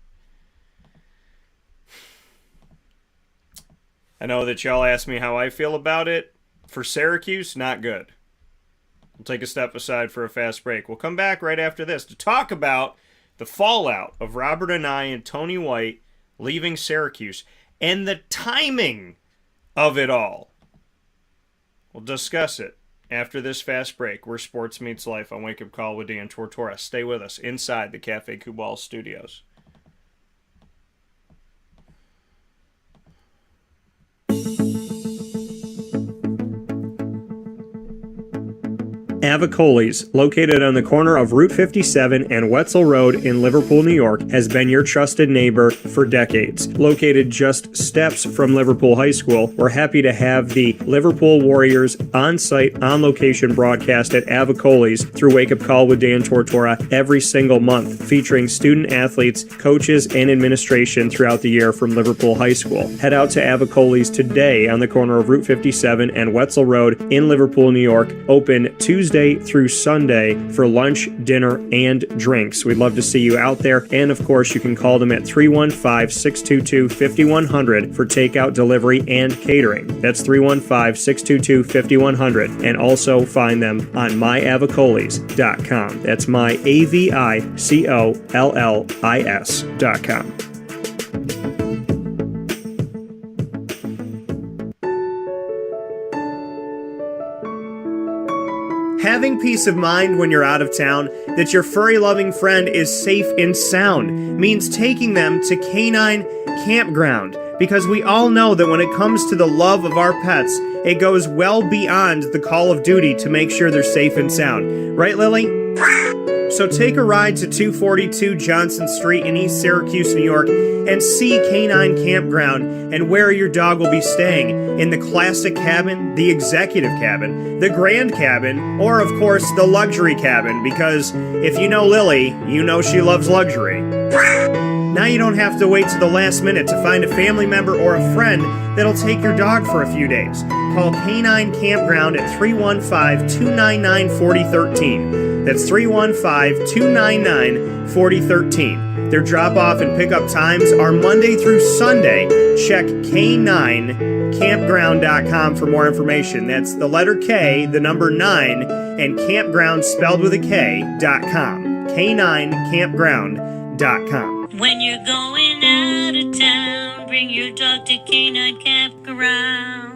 I know that y'all asked me how I feel about it. For Syracuse, not good. We'll take a step aside for a fast break. We'll come back right after this to talk about the fallout of Robert Anae and Tony White leaving Syracuse and the timing of it all. We'll discuss it after this fast break. Where sports meets life on Wake Up Call with Dan Tortora. Stay with us inside the Cafe Kubal studios. Avicoli's, located on the corner of Route 57 and Wetzel Road in Liverpool, New York, has been your trusted neighbor for decades. Located just steps from Liverpool High School, we're happy to have the Liverpool Warriors on-site, on-location broadcast at Avicoli's through Wake Up Call with Dan Tortora every single month, featuring student athletes, coaches, and administration throughout the year from Liverpool High School. Head out to Avicoli's today on the corner of Route 57 and Wetzel Road in Liverpool, New York, open Tuesday through Sunday for lunch, dinner, and drinks. We'd love to see you out there. And of course, you can call them at 315-622-5100 for takeout, delivery, and catering. That's 315-622-5100. And also find them on myavicolis.com. That's myavicollis.com. Having peace of mind when you're out of town that your furry-loving friend is safe and sound means taking them to Canine Campground, because we all know that when it comes to the love of our pets, it goes well beyond the call of duty to make sure they're safe and sound. Right, Lily? So take a ride to 242 Johnson Street in East Syracuse, New York, and see Canine Campground and where your dog will be staying, in the Classic Cabin, the Executive Cabin, the Grand Cabin, or of course the Luxury Cabin, because if you know Lily, you know she loves luxury. Now you don't have to wait to the last minute to find a family member or a friend that'll take your dog for a few days. Call Canine Campground at 315-299-4013. That's 315-299-4013. Their drop-off and pickup times are Monday through Sunday. Check K9campground.com for more information. That's the letter K, the number 9, and campground spelled with a K.com. K9campground.com. When you're going out of town, bring your dog to Canine Campground.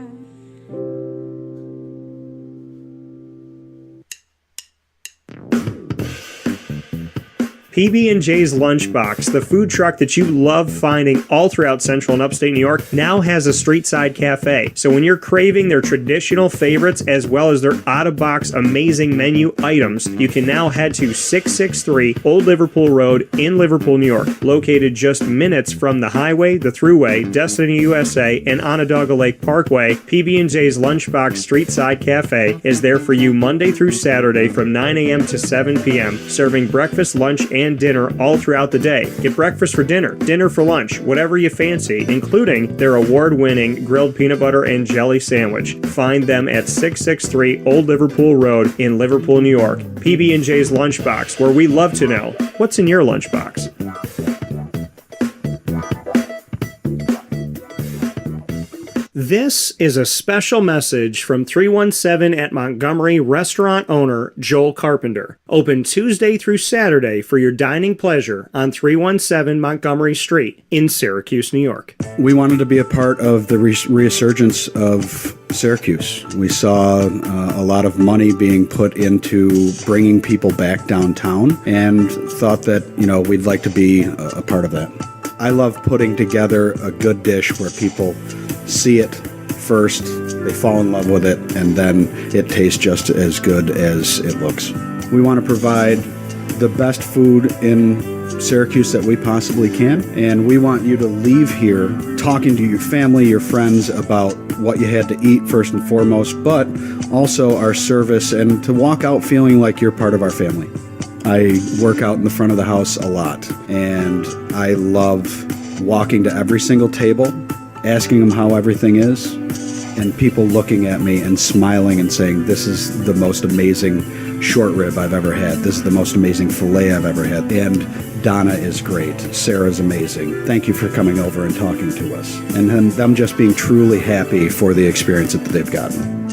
PB&J's Lunchbox, the food truck that you love finding all throughout central and upstate New York, now has a street-side cafe. So when you're craving their traditional favorites as well as their out-of-box amazing menu items, you can now head to 663 Old Liverpool Road in Liverpool, New York. Located just minutes from the highway, the Thruway, Destiny USA, and Onondaga Lake Parkway, PB&J's Lunchbox Street-Side Cafe is there for you Monday through Saturday from 9 a.m. to 7 p.m., serving breakfast, lunch, and dinner all throughout the day. Get breakfast for dinner, dinner for lunch, whatever you fancy, including their award-winning grilled peanut butter and jelly sandwich. Find them at 663 Old Liverpool Road in Liverpool, New York. PB&J's Lunchbox, where we love to know what's in your lunchbox. This is a special message from 317 at Montgomery restaurant owner Joel Carpenter. Open Tuesday through Saturday for your dining pleasure on 317 Montgomery Street in Syracuse, New York. We wanted to be a part of the resurgence of Syracuse. We saw a lot of money being put into bringing people back downtown and thought that, we'd like to be a part of that. I love putting together a good dish where people see it first, they fall in love with it, and then it tastes just as good as it looks. We want to provide the best food in Syracuse that we possibly can, and we want you to leave here talking to your family, your friends about what you had to eat first and foremost, but also our service, and to walk out feeling like you're part of our family. I work out in the front of the house a lot, and I love walking to every single table, asking them how everything is, and people looking at me and smiling and saying, this is the most amazing short rib I've ever had. This is the most amazing filet I've ever had. And Donna is great. Sarah's amazing. Thank you for coming over and talking to us. And then them just being truly happy for the experience that they've gotten.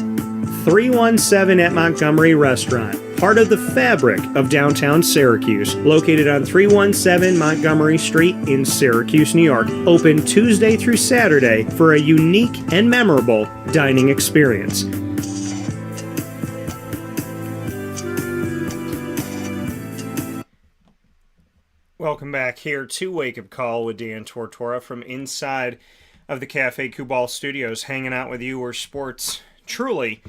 317 at Montgomery Restaurant, part of the fabric of downtown Syracuse, located on 317 Montgomery Street in Syracuse, New York. Open Tuesday through Saturday for a unique and memorable dining experience. Welcome back here to Wake Up Call with Dan Tortora from inside of the Cafe Kubal Studios, hanging out with you where sports truly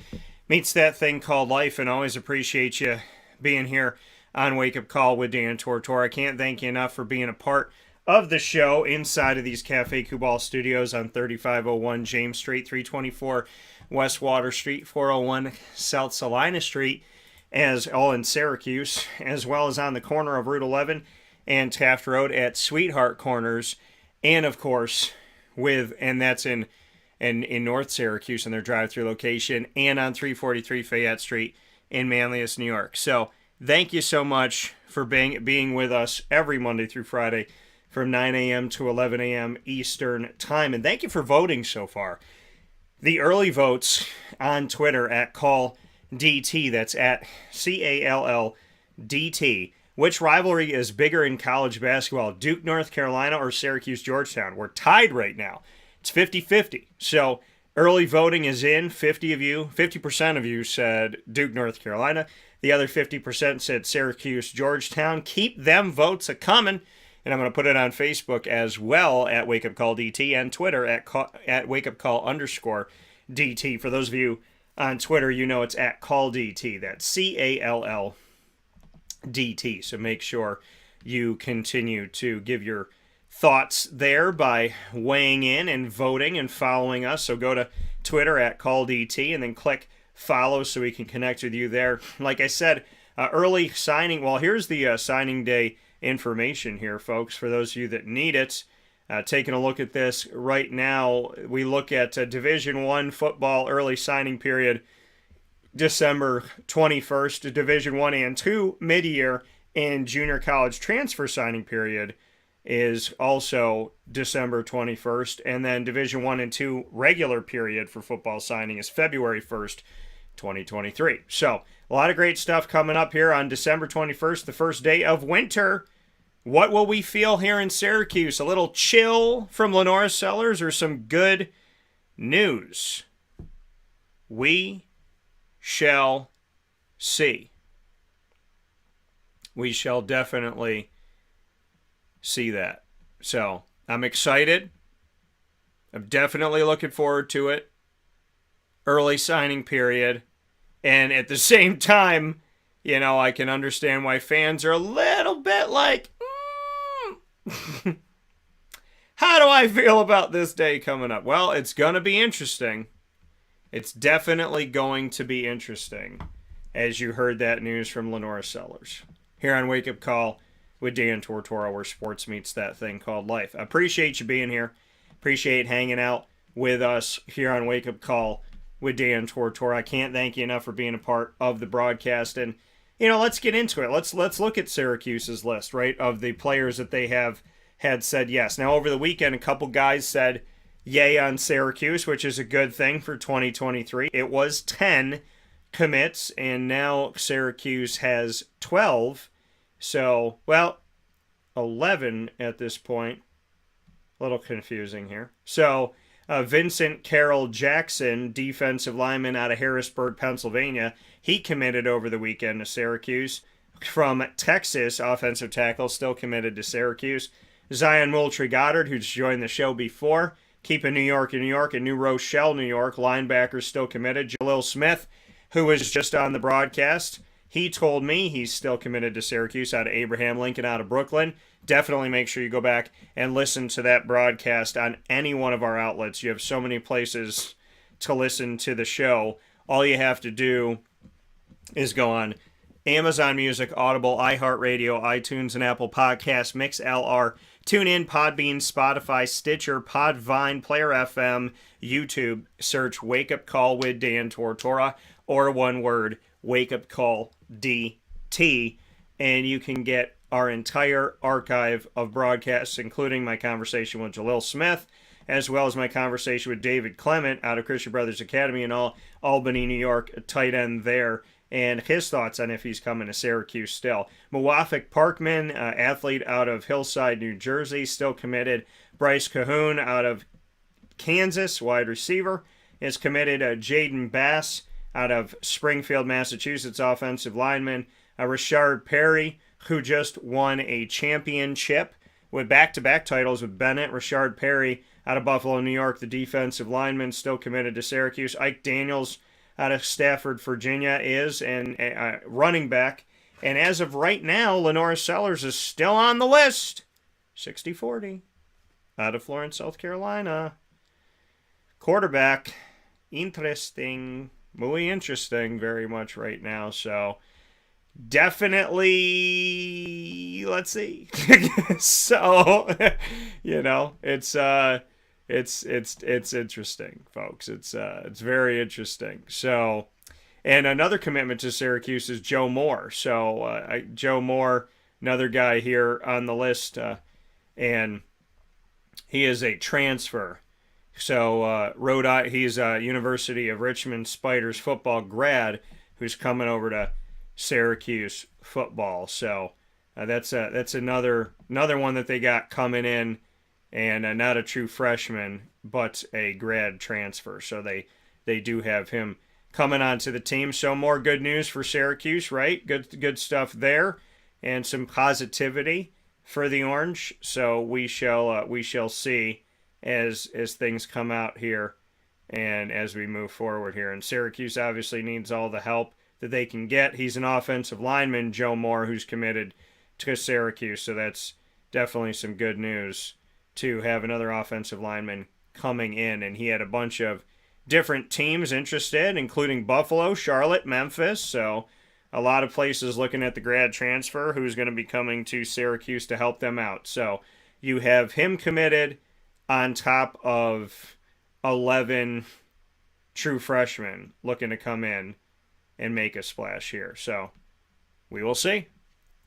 meets that thing called life, and always appreciate you being here on Wake Up Call with Dan Tortora. I can't thank you enough for being a part of the show inside of these Cafe Kubal Studios on 3501 James Street, 324 West Water Street, 401 South Salina Street, as all in Syracuse, as well as on the corner of Route 11 and Taft Road at Sweetheart Corners, and of course that's in North Syracuse in their drive-through location, and on 343 Fayette Street in Manlius, New York. So thank you so much for being with us every Monday through Friday from 9 a.m. to 11 a.m. Eastern Time. And thank you for voting so far. The early votes on Twitter at CallDT, that's at CALLDT. Which rivalry is bigger in college basketball, Duke, North Carolina, or Syracuse, Georgetown? We're tied right now. It's 50-50. So early voting is in. 50% of you said Duke, North Carolina. The other 50% said Syracuse, Georgetown. Keep them votes a-coming. And I'm going to put it on Facebook as well at Wake Up Call DT, and Twitter at @WakeUpCall_DT. For those of you on Twitter, you know it's at CallDT. That's CALLDT. DT. So make sure you continue to give your thoughts there by weighing in and voting and following us. So go to Twitter at CallDT and then click follow so we can connect with you there. Like I said, early signing. Well, here's the signing day information here, folks, for those of you that need it. Taking a look at this right now, we look at Division I football early signing period, December 21st, Division I and II mid-year, and junior college transfer signing period is also December 21st, and then Division I and II regular period for football signing is February 1st, 2023. So, a lot of great stuff coming up here on December 21st, the first day of winter. What will we feel here in Syracuse? A little chill from LaNorris Cellars or some good news? We shall see. We shall definitely see that. So, I'm excited. I'm definitely looking forward to it. Early signing period. And at the same time, you know, I can understand why fans are a little bit like, how do I feel about this day coming up? Well, it's going to be interesting. It's definitely going to be interesting, as you heard that news from LaNorris Cellars. Here on Wake Up Call with Dan Tortora, where sports meets that thing called life. I appreciate you being here. Appreciate hanging out with us here on Wake Up Call with Dan Tortora. I can't thank you enough for being a part of the broadcast. And, you know, let's get into it. Let's look at Syracuse's list, right, of the players that they have had said yes. Now, over the weekend, a couple guys said yay on Syracuse, which is a good thing for 2023. It was 10 commits, and now Syracuse has 12. So, well, 11 at this point. A little confusing here. So, Vincent Carroll Jackson, defensive lineman out of Harrisburg, Pennsylvania, he committed over the weekend to Syracuse. From Texas, offensive tackle, still committed to Syracuse. Zion Moultrie-Goddard, who's joined the show before, keeping New York in New York, and New Rochelle, New York, linebacker still committed. Jalil Smith, who was just on the broadcast, he told me he's still committed to Syracuse out of Abraham Lincoln out of Brooklyn. Definitely make sure you go back and listen to that broadcast on any one of our outlets. You have so many places to listen to the show. All you have to do is go on Amazon Music, Audible, iHeartRadio, iTunes, and Apple Podcasts, MixLR, TuneIn, Podbean, Spotify, Stitcher, Podvine, Player FM, YouTube. Search Wake Up Call with Dan Tortora, or one word, Wake Up Call DT, and you can get our entire archive of broadcasts, including my conversation with Jalil Smith, as well as my conversation with David Clement out of Christian Brothers Academy in Albany, New York, a tight end there, and his thoughts on if he's coming to Syracuse still. Mawafik Parkman, athlete out of Hillside, New Jersey, still committed. Bryce Cahoon out of Kansas, wide receiver, is committed. Jaden Bass out of Springfield, Massachusetts, offensive lineman. Richard Perry, who just won a championship with back-to-back titles with Bennett. Richard Perry out of Buffalo, New York, the defensive lineman, still committed to Syracuse. Ike Daniels out of Stafford, Virginia, is and running back. And as of right now, LaNorris Cellars is still on the list. 60-40 out of Florence, South Carolina. Quarterback, interesting. Muy interesting very much right now. So definitely, let's see. So, you know, it's interesting, folks. It's very interesting. So, and another commitment to Syracuse is Joe Moore. So, Joe Moore, another guy here on the list, and he is a transfer. So, he's a University of Richmond Spiders football grad who's coming over to Syracuse football. So, that's another one that they got coming in, and not a true freshman, but a grad transfer. So they do have him coming onto the team. So more good news for Syracuse, right? Good stuff there, and some positivity for the Orange. So we shall see as things come out here and as we move forward here. And Syracuse obviously needs all the help that they can get. He's an offensive lineman, Joe Moore, who's committed to Syracuse, so that's definitely some good news to have another offensive lineman coming in. And he had a bunch of different teams interested, including Buffalo, Charlotte, Memphis, so a lot of places looking at the grad transfer who's going to be coming to Syracuse to help them out. So you have him committed on top of 11 true freshmen looking to come in and make a splash here. So we will see.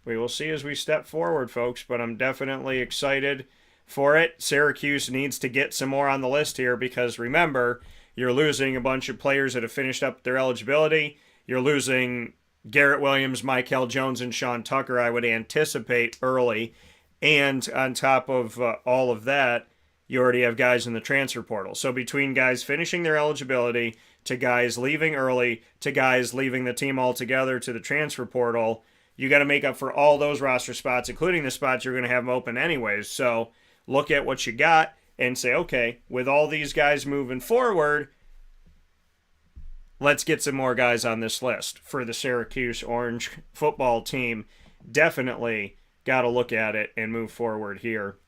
We will see as we step forward, folks, but I'm definitely excited for it. Syracuse needs to get some more on the list here because, remember, you're losing a bunch of players that have finished up their eligibility. You're losing Garrett Williams, Michael Jones, and Sean Tucker, I would anticipate, early. And on top of all of that, you already have guys in the transfer portal. So between guys finishing their eligibility to guys leaving early to guys leaving the team altogether to the transfer portal, you got to make up for all those roster spots, including the spots you're going to have them open anyways. So look at what you got and say, okay, with all these guys moving forward, let's get some more guys on this list for the Syracuse Orange football team. Definitely got to look at it and move forward here.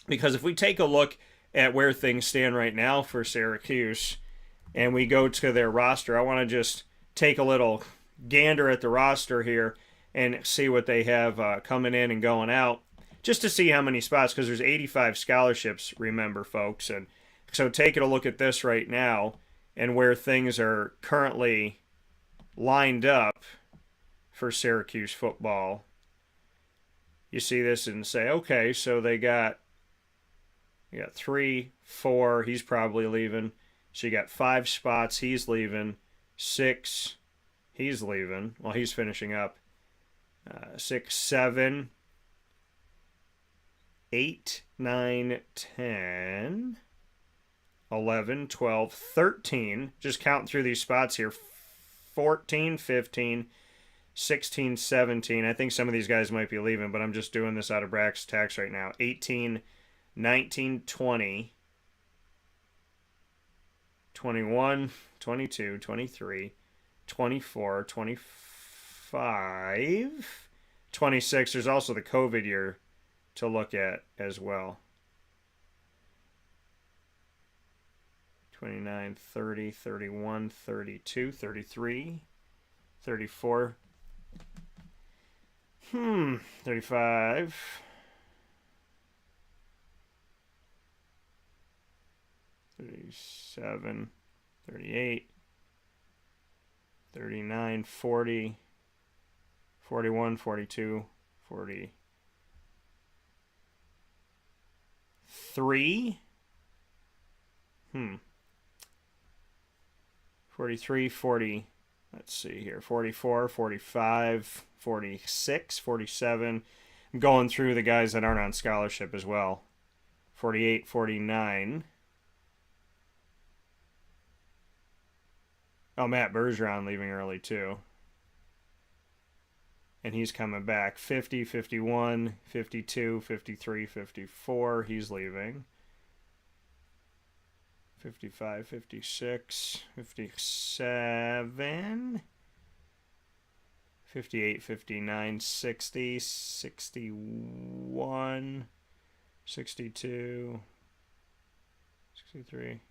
Because if we take a look at where things stand right now for Syracuse and we go to their roster, I want to just take a little gander at the roster here and see what they have coming in and going out, just to see how many spots, because there's 85 scholarships, remember, folks. And so taking a look at this right now and where things are currently lined up for Syracuse football, you see this and say, okay, so they got 3, 4, he's probably leaving. So you got 5 spots, he's leaving. 6, he's leaving. Well, he's finishing up. 6, 7, 8, 9, 10, 11, 12, 13. Just counting through these spots here. 14, 15, 16, 17. I think some of these guys might be leaving, but I'm just doing this out of brass tacks right now. 18, 19, 20, 21, 22, 23, 24, 25, 26. There's also the COVID year to look at as well. 29, 30, 31, 32, 33, 34, 35, 37, 38, 39, 40, 41, 42, 43, 43, 40, let's see here, 44, 45, 46, 47. I'm going through the guys that aren't on scholarship as well. 48, 49. Oh, Matt Bergeron leaving early too. And he's coming back. 50, 51, 52, 53, 54. He's leaving. 55, 56, 57, 58, 59, 60, 61, 62, 63.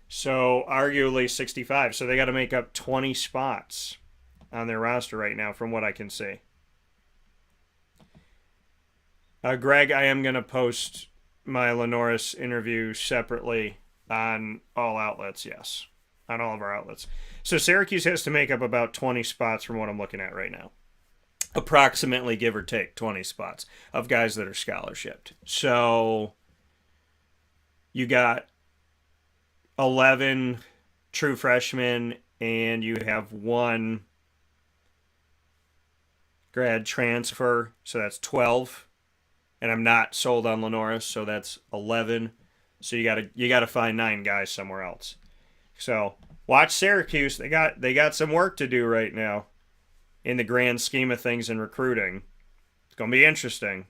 So arguably 65. So they got to make up 20 spots on their roster right now from what I can see. Greg, I am going to post my LaNorris interview separately on all outlets, yes. On all of our outlets. So Syracuse has to make up about 20 spots from what I'm looking at right now. Approximately, give or take, 20 spots of guys that are scholarshiped. So you got 11 true freshmen and you have 1 grad transfer, so that's 12. And I'm not sold on LaNorris, so that's 11. So you gotta find 9 guys somewhere else. So watch Syracuse. They got some work to do right now in the grand scheme of things in recruiting. It's gonna be interesting.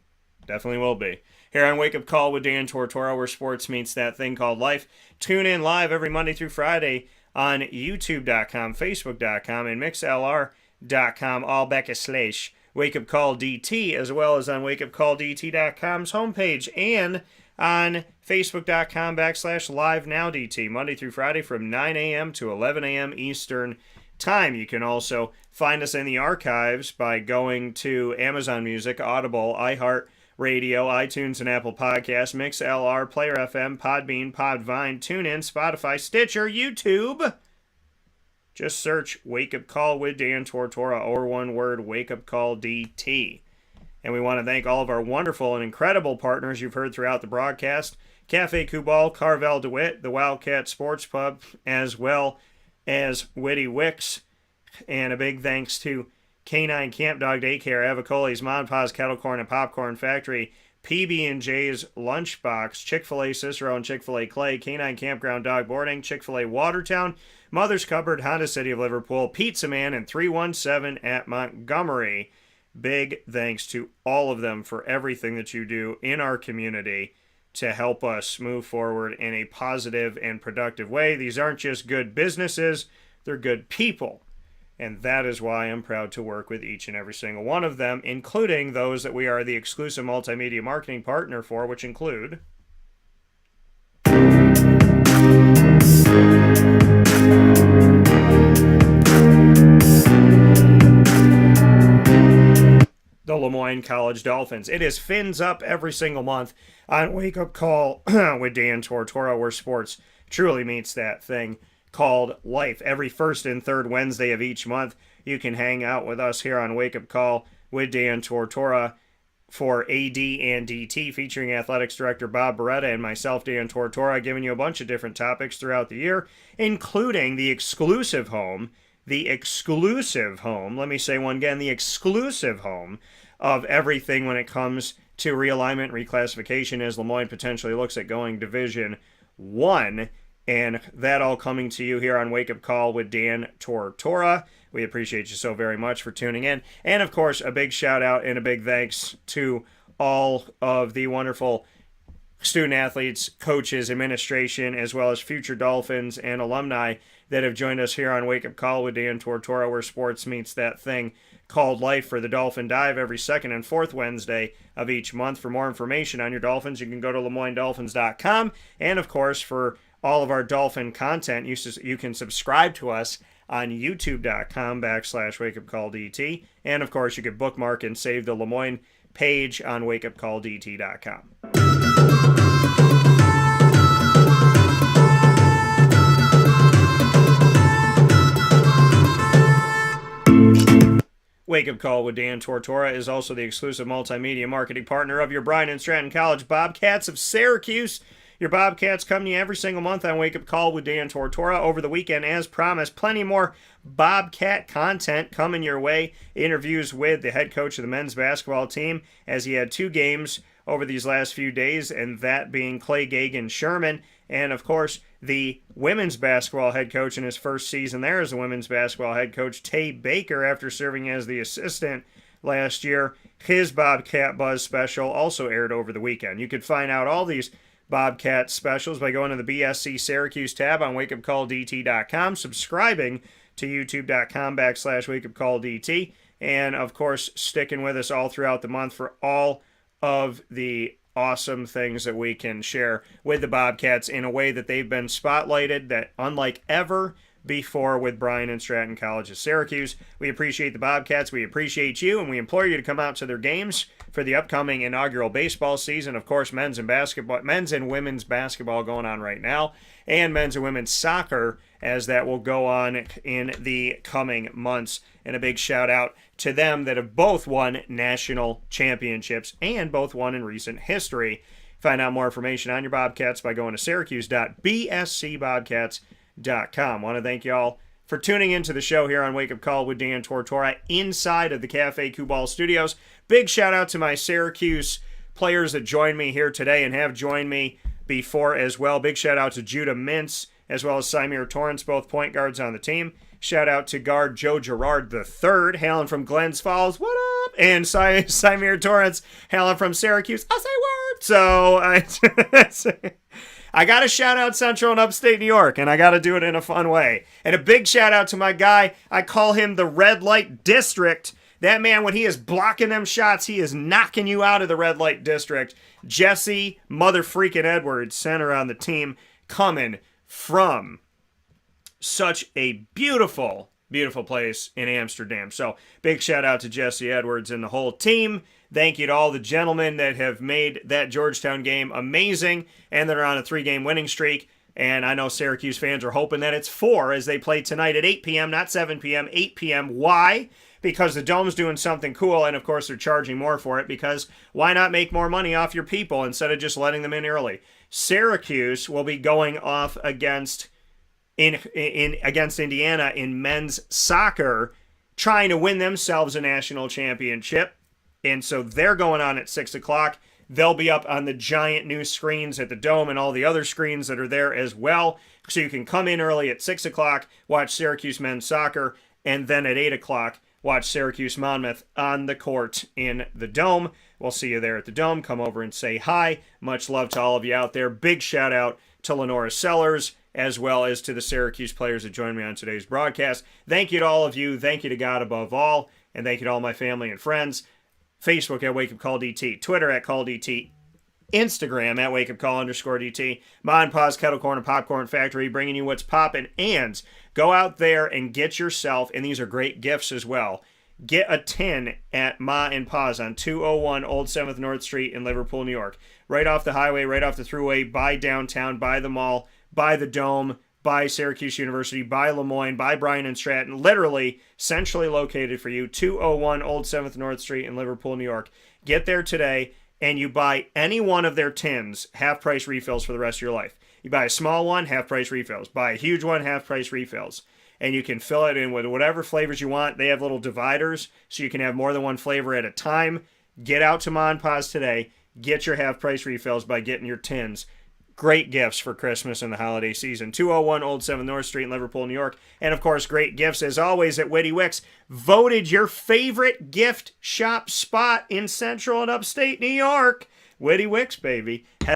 Definitely will be. here on Wake Up Call with Dan Tortora, where sports meets that thing called life. Tune in live every Monday through Friday on YouTube.com, Facebook.com, and MixLR.com, all / Wake Up Call DT, as well as on WakeUpCallDT.com's homepage and on Facebook.com / LiveNowDT, Monday through Friday from 9 a.m. to 11 a.m. Eastern Time. You can also find us in the archives by going to Amazon Music, Audible, iHeart Radio, iTunes and Apple Podcasts, MixLR, Player FM, Podbean, Podvine, TuneIn, Spotify, Stitcher, YouTube. Just search Wake Up Call with Dan Tortora, or one word, Wake Up Call DT. And we want to thank all of our wonderful and incredible partners you've heard throughout the broadcast. Cafe Kubal, Carvel DeWitt, the Wildcat Sports Pub, as well as Witty Wicks. And a big thanks to Canine Camp Dog Daycare, Avicoli's, Mon Pa's Kettle Corn and Popcorn Factory, PB&J's Lunchbox, Chick-fil-A Cicero and Chick-fil-A Clay, Canine Campground Dog Boarding, Chick-fil-A Watertown, Mother's Cupboard, Honda City of Liverpool, Pizza Man, and 317 at Montgomery. Big thanks to all of them for everything that you do in our community to help us move forward in a positive and productive way. These aren't just good businesses, they're good people. And that is why I'm proud to work with each and every single one of them, including those that we are the exclusive multimedia marketing partner for, which include the Lemoyne College Dolphins. It is Fins Up every single month on Wake Up Call with Dan Tortora, where sports truly meets that thing called life. Every first and third Wednesday of each month, you can hang out with us here on Wake Up Call with Dan Tortora for AD and DT, featuring Athletics Director Bob Beretta and myself, Dan Tortora, giving you a bunch of different topics throughout the year, including the exclusive home, let me say one again, the exclusive home of everything when it comes to realignment, reclassification, as Lemoyne potentially looks at going Division I. And that all coming to you here on Wake Up Call with Dan Tortora. We appreciate you so very much for tuning in. And, of course, a big shout-out and a big thanks to all of the wonderful student-athletes, coaches, administration, as well as future Dolphins and alumni that have joined us here on Wake Up Call with Dan Tortora, where sports meets that thing called life, for the Dolphin Dive every second and fourth Wednesday of each month. For more information on your Dolphins, you can go to LeMoyneDolphins.com. And, of course, for all of our Dolphin content, you can subscribe to us on YouTube.com / WakeUpCallDT. And, of course, you can bookmark and save the Lemoyne page on WakeUpCallDT.com. Wake Up Call with Dan Tortora is also the exclusive multimedia marketing partner of your Bryan and Stratton College Bobcats of Syracuse. Your Bobcats come to you every single month on Wake Up Call with Dan Tortora. Over the weekend, as promised, plenty more Bobcat content coming your way. Interviews with the head coach of the men's basketball team, as he had 2 games over these last few days, and that being Clay Gagan Sherman. And, of course, the women's basketball head coach in his first season there as a women's basketball head coach, Tay Baker, after serving as the assistant last year. His Bobcat Buzz special also aired over the weekend. You could find out all these Bobcat specials by going to the BSC Syracuse tab on WakeUpCallDT.com, subscribing to YouTube.com / WakeUpCallDT, and, of course, sticking with us all throughout the month for all of the awesome things that we can share with the Bobcats in a way that they've been spotlighted, that unlike ever before with Bryan and Stratton College of Syracuse. We appreciate the Bobcats, we appreciate you, and we implore you to come out to their games for the upcoming inaugural baseball season. Of course, men's and women's basketball going on right now, and men's and women's soccer, as that will go on in the coming months. And a big shout out to them that have both won national championships and both won in recent history. Find out more information on your Bobcats by going to syracuse.bscbobcats.com. Want to thank y'all for tuning into the show here on Wake Up Call with Dan Tortora inside of the Cafe Kubal Studios. Big shout out to my Syracuse players that joined me here today and have joined me before as well. Big shout out to Judah Mintz as well as Symir Torrence, both point guards on the team. Shout out to guard Joe Girard III, hailing from Glens Falls. What up? And Symir Torrence, hailing from Syracuse. I'll say word. So I got to shout out Central and Upstate New York, and I got to do it in a fun way. And a big shout out to my guy. I call him the Red Light District. That man, when he is blocking them shots, he is knocking you out of the Red Light District. Jesse Mother-freaking Edwards, center on the team, coming from such a beautiful, beautiful place in Amsterdam. So big shout out to Jesse Edwards and the whole team. Thank you to all the gentlemen that have made that Georgetown game amazing and that are on a 3-game winning streak. And I know Syracuse fans are hoping that it's 4 as they play tonight at 8 p.m., not 7 p.m., 8 p.m. Why? Because the Dome's doing something cool, and of course they're charging more for it, because why not make more money off your people instead of just letting them in early? Syracuse will be going off against Indiana in men's soccer, trying to win themselves a national championship. And so they're going on at 6 o'clock. They'll be up on the giant new screens at the Dome and all the other screens that are there as well. So you can come in early at 6 o'clock, watch Syracuse men's soccer, and then at 8 o'clock, watch Syracuse Monmouth on the court in the Dome. We'll see you there at the Dome. Come over and say hi. Much love to all of you out there. Big shout out to LaNorris Sellers, as well as to the Syracuse players that joined me on today's broadcast. Thank you to all of you. Thank you to God above all. And thank you to all my family and friends. Facebook at Wake Up Call DT, Twitter at Call DT, Instagram at Wake Up Call _DT, Ma and Pa's Kettle Corn and Popcorn Factory, bringing you what's poppin'. And go out there and get yourself, and these are great gifts as well, get a tin at Ma and Pa's on 201 Old 7th North Street in Liverpool, New York. Right off the highway, right off the thruway, by downtown, by the mall, by the Dome, by Syracuse University, by Lemoyne, by Bryan and Stratton, literally centrally located for you, 201 Old 7th North Street in Liverpool, New York. Get there today, and you buy any one of their tins, half-price refills for the rest of your life. You buy a small one, half-price refills. Buy a huge one, half-price refills. And you can fill it in with whatever flavors you want. They have little dividers, so you can have more than one flavor at a time. Get out to Ma and Pa's today. Get your half-price refills by getting your tins. Great gifts for Christmas and the holiday season. 201 Old 7th North Street in Liverpool, New York. And, of course, great gifts, as always, at Witty Wicks. Voted your favorite gift shop spot in Central and Upstate New York. Witty Wicks, baby.